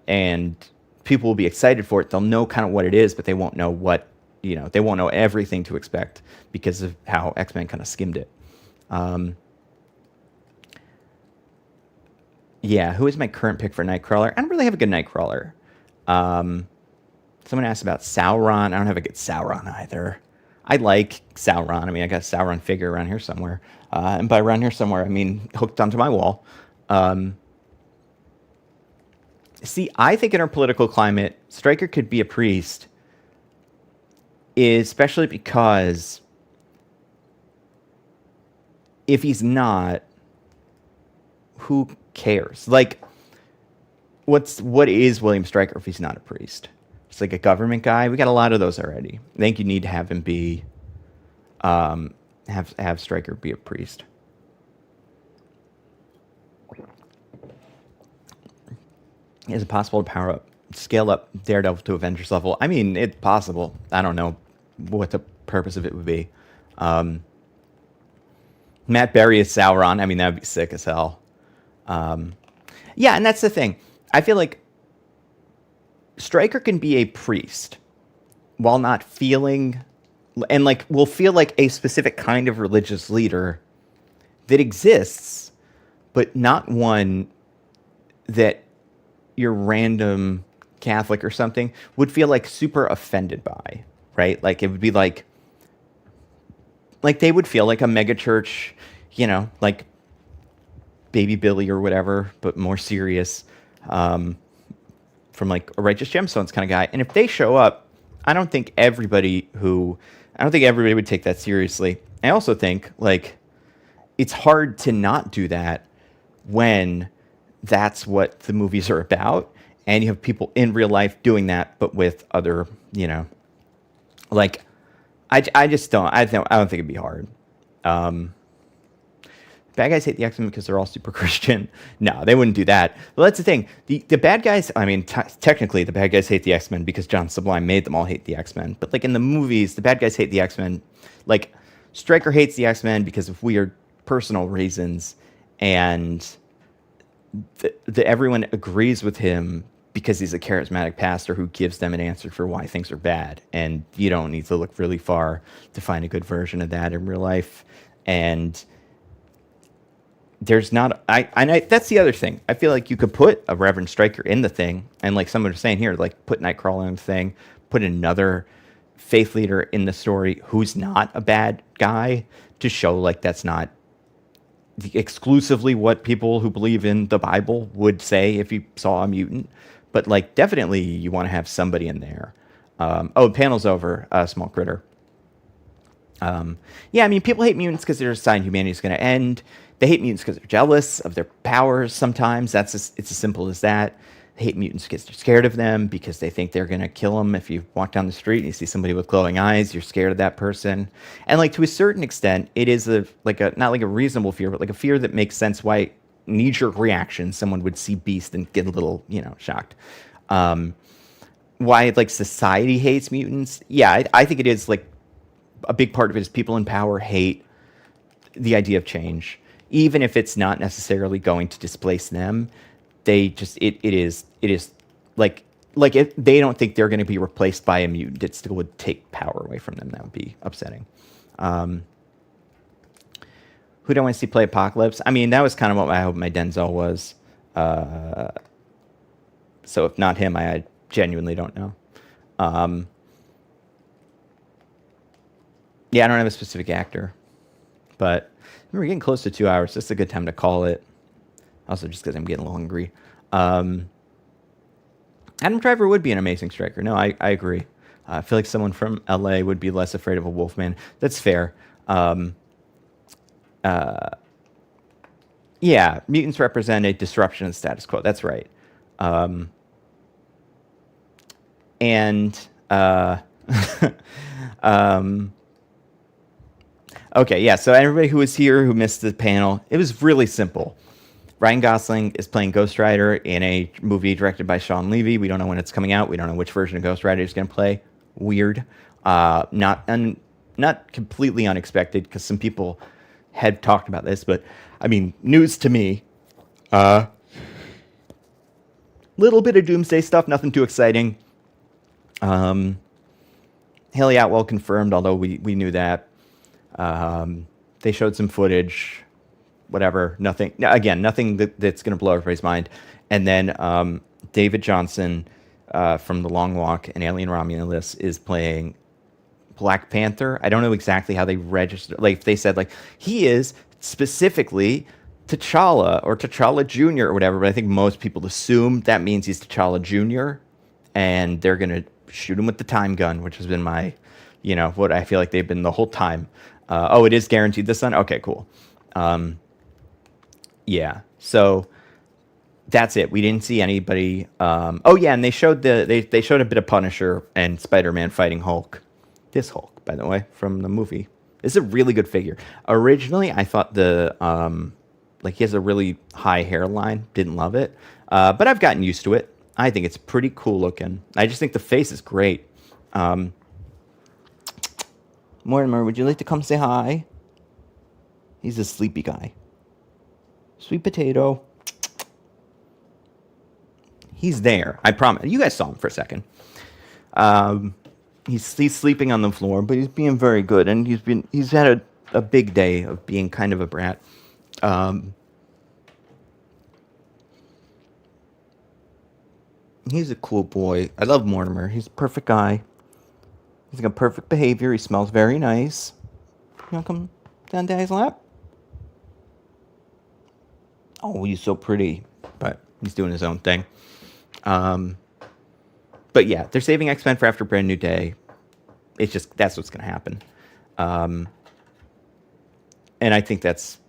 and people will be excited for it. They'll know kind of what it is, but they won't know what they won't know everything to expect because of how X-Men kind of skimmed it. Yeah, who is my current pick for Nightcrawler? I don't really have a good Nightcrawler. Someone asked about Sauron. I don't have a good Sauron either. I like Sauron. I mean, I got a Sauron figure around here somewhere. And by around here somewhere, I mean hooked onto my wall. See, I think in our political climate, Stryker could be a priest, especially because if he's not, who cares? Like, what is William Stryker if he's not a priest? It's like a government guy. We got a lot of those already. I think you need to have him be, have Stryker be a priest. Is it possible to scale up Daredevil to Avengers level? I mean, it's possible. I don't know what the purpose of it would be. Matt Berry is Sauron. I mean, that would be sick as hell. Yeah, and that's the thing. I feel like Stryker can be a priest while not feeling, and like will feel like a specific kind of religious leader that exists, but not one that your random Catholic or something would feel like super offended by, right? Like it would be like they would feel like a megachurch, like Baby Billy or whatever, but more serious, from like a Righteous Gemstones kind of guy. And if they show up, I don't think everybody would take that seriously. I also think like it's hard to not do that when that's what the movies are about, and you have people in real life doing that, but with other, like I just don't. I don't think it'd be hard. Bad guys hate the X-Men because they're all super Christian. No, they wouldn't do that. Well, that's the thing. The bad guys, I mean, technically, the bad guys hate the X-Men because John Sublime made them all hate the X-Men. But, like, in the movies, the bad guys hate the X-Men. Like, Stryker hates the X-Men because of weird personal reasons. And everyone agrees with him because he's a charismatic pastor who gives them an answer for why things are bad. And you don't need to look really far to find a good version of that in real life. And there's not, that's the other thing. I feel like you could put a Reverend Stryker in the thing, and like someone was saying here, like put Nightcrawler in the thing, put another faith leader in the story who's not a bad guy to show like that's not exclusively what people who believe in the Bible would say if you saw a mutant. But like definitely you want to have somebody in there. Panel's over, Small Critter. Yeah, I mean, people hate mutants because they're a sign humanity is going to end. They hate mutants because they're jealous of their powers. Sometimes it's as simple as that. They hate mutants because they're scared of them because they think they're going to kill them. If you walk down the street and you see somebody with glowing eyes, you're scared of that person. And like to a certain extent, it is a not like a reasonable fear, but like a fear that makes sense. Why knee-jerk reaction someone would see Beast and get a little shocked. Why like society hates mutants? Yeah, I think it is like a big part of it is people in power hate the idea of change, even if it's not necessarily going to displace them. They just it is like if they don't think they're going to be replaced by a mutant, it still would take power away from them. That would be upsetting. Who do I want to see play Apocalypse? I mean, that was kind of what I hope my Denzel was. So if not him, I genuinely don't know. Yeah, I don't have a specific actor, but we're getting close to 2 hours. This is a good time to call it. Also, just because I'm getting a little hungry. Adam Driver would be an amazing striker. No, I agree. I feel like someone from LA would be less afraid of a Wolfman. That's fair. Yeah, mutants represent a disruption of the status quo. That's right. And okay, yeah. So everybody who was here who missed the panel, it was really simple. Ryan Gosling is playing Ghost Rider in a movie directed by Sean Levy. We don't know when it's coming out. We don't know which version of Ghost Rider he's going to play. Weird. Not completely unexpected because some people had talked about this, but I mean, news to me. Little bit of Doomsday stuff, nothing too exciting. Haley Atwell confirmed, although we knew that. They showed some footage. Whatever, nothing. Again, nothing that's going to blow everybody's mind. And then David Johnson from The Long Walk and Alien Romulus is playing Black Panther. I don't know exactly how they register. Like they said, like he is specifically T'Challa or T'Challa Jr. or whatever. But I think most people assume that means he's T'Challa Jr. And they're going to shoot him with the time gun, which has been my, what I feel like they've been the whole time. Oh, it is guaranteed this son? Okay, cool. Yeah, so that's it. We didn't see anybody. Oh yeah, and they showed they showed a bit of Punisher and Spider-Man fighting Hulk. This Hulk, by the way, from the movie, is a really good figure. Originally, I thought the like he has a really high hairline. Didn't love it, but I've gotten used to it. I think it's pretty cool looking. I just think the face is great. Mortimer, would you like to come say hi? He's a sleepy guy. Sweet potato. He's there. I promise. You guys saw him for a second. He's sleeping on the floor, but he's being very good, and he's had a big day of being kind of a brat. He's a cool boy. I love Mortimer. He's a perfect guy. He's got perfect behavior. He smells very nice. You want to come down Daddy's lap? Oh, he's so pretty. But he's doing his own thing. But yeah, they're saving X-Men for after Brand New Day. It's just, that's what's going to happen. And I think that's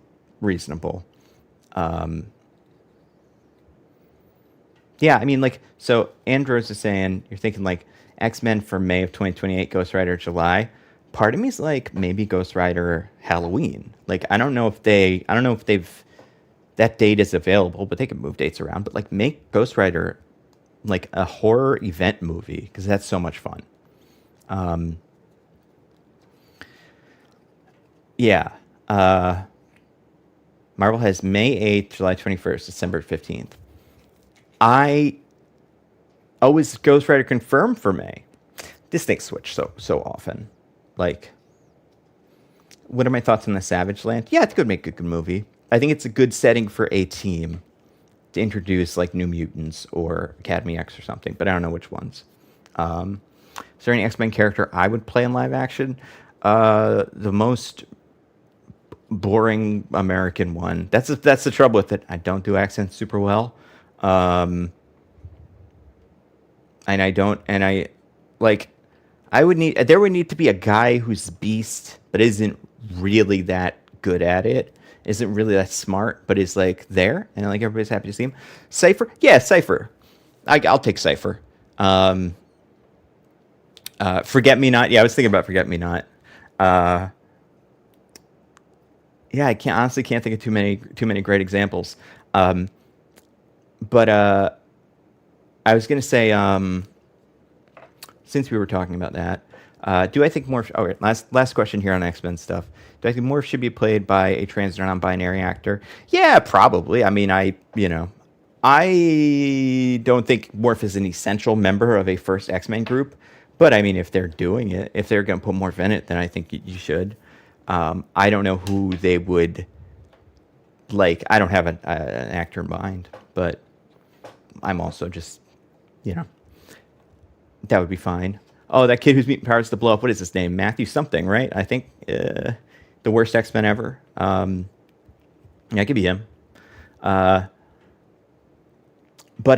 reasonable. Yeah, I mean, like, so Andros is saying, you're thinking, like, X-Men for May of 2028, Ghost Rider July. Part of me is like, maybe Ghost Rider Halloween. Like, I don't know if they've, that date is available, but they can move dates around. But, like, make Ghost Rider, like, a horror event movie, because that's so much fun. Yeah. Marvel has May 8th, July 21st, December 15th. Was Ghost Rider confirmed for May? This thing switched so often. Like, what are my thoughts on the Savage Land? Yeah, it could make a good movie. I think it's a good setting for a team to introduce, like, New Mutants or Academy X or something, but I don't know which ones. Is there any X-Men character I would play in live action? The most boring American one. That's the trouble with it. I don't do accents super well. There would need to be a guy who's Beast but isn't really that good at it. Isn't really that smart, but is like there, and like everybody's happy to see him. Cypher, yeah, Cypher. I'll take Cypher. Forget Me Not. Yeah, I was thinking about Forget Me Not. Uh, yeah, I honestly can't think of too many great examples. But I was gonna say, since we were talking about that, do I think Morph? Oh, wait, last question here on X-Men stuff. Do I think Morph should be played by a trans or non-binary actor? Yeah, probably. I mean, I don't think Morph is an essential member of a first X-Men group, but I mean, if they're doing it, if they're going to put Morph in it, then I think you should. I don't know who they would like. I don't have an actor in mind, but I'm also just, you know, that would be fine. Oh, that kid who's meeting powers to blow up. What is his name? Matthew something, right? I think the worst X-Men ever. Yeah, it could be him. But what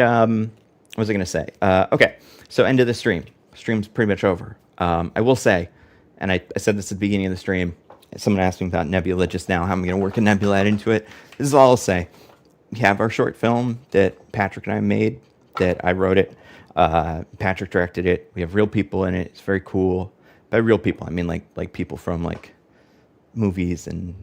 was I going to say? Okay, so end of the stream. Stream's pretty much over. I will say, and I said this at the beginning of the stream, someone asked me about Nebula just now, how I'm going to work a Nebula into it. This is all I'll say. We have our short film that Patrick and I made, that I wrote it. Patrick directed it. We have real people in it. It's very cool. By real people, I mean like people from like movies and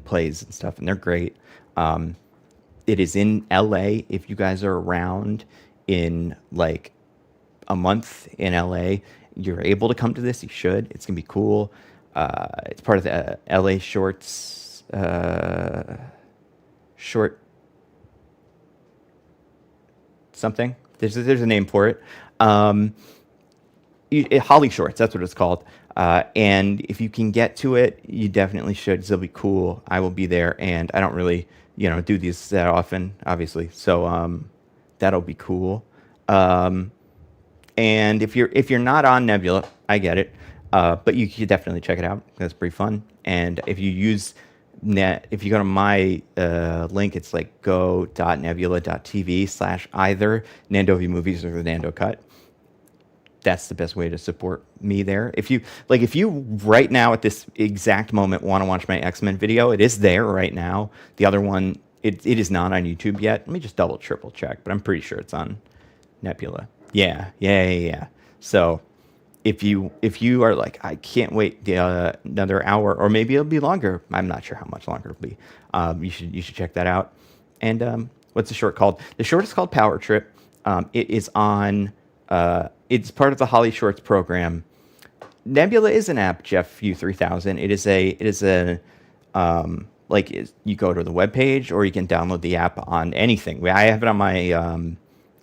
plays and stuff, and they're great. It is in LA. If you guys are around in like a month in LA, you're able to come to this. You should. It's gonna be cool. It's part of the LA Shorts short something. There's a name for it. Holly Shorts, that's what it's called. And if you can get to it, you definitely should. It'll be cool. I will be there, and I don't really, do these that often, obviously. So that'll be cool. And if you're not on Nebula, I get it. But you should definitely check it out. That's pretty fun. And if you use if you go to my link, it's like go.nebula.tv/either Nandovi Movies or the Nando Cut. That's the best way to support me there. If you right now at this exact moment want to watch my X-Men video, it is there right now. The other one, it is not on YouTube yet. Let me just triple check, but I'm pretty sure it's on Nebula. Yeah. So if you are like, I can't wait another hour, or maybe it'll be longer. I'm not sure how much longer it'll be. You should check that out. And what's the short called? The short is called Power Trip. It is on. It's part of the Holly Shorts program. Nebula is an app, Jeff U3000. It is a you go to the webpage, or you can download the app on anything. I have it on my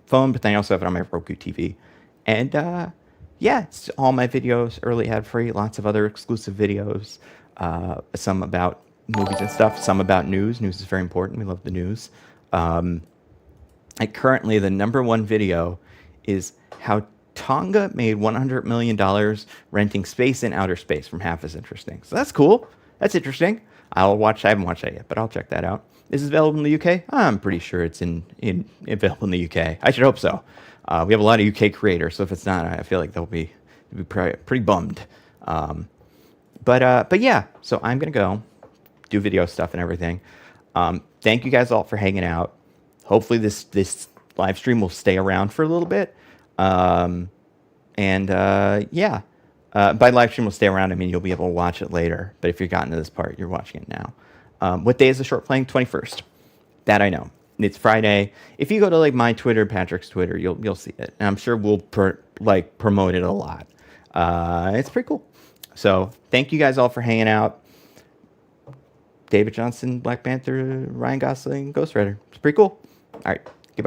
phone, but then I also have it on my Roku TV. And yeah, it's all my videos, early ad free, lots of other exclusive videos, some about movies and stuff, some about news. News is very important. We love the news. Currently, the #1 video is how Tonga made $100 million renting space in outer space from Half As Interesting. So that's cool. That's interesting. I haven't watched that yet, but I'll check that out. Is it available in the UK? I'm pretty sure it's available in the UK. I should hope so. We have a lot of UK creators, so if it's not, I feel like they'll be pretty bummed. But yeah, so I'm gonna go do video stuff and everything. Thank you guys all for hanging out. Hopefully this live stream will stay around for a little bit. Yeah, by live stream will stay around, I mean you'll be able to watch it later. But if you've gotten to this part, you're watching it now. What day is the short playing? 21st. That I know. It's Friday. If you go to like my Twitter, Patrick's Twitter, you'll see it. And I'm sure we'll promote it a lot. It's pretty cool. So thank you guys all for hanging out. David Johnson, Black Panther, Ryan Gosling, Ghost Rider. It's pretty cool. All right.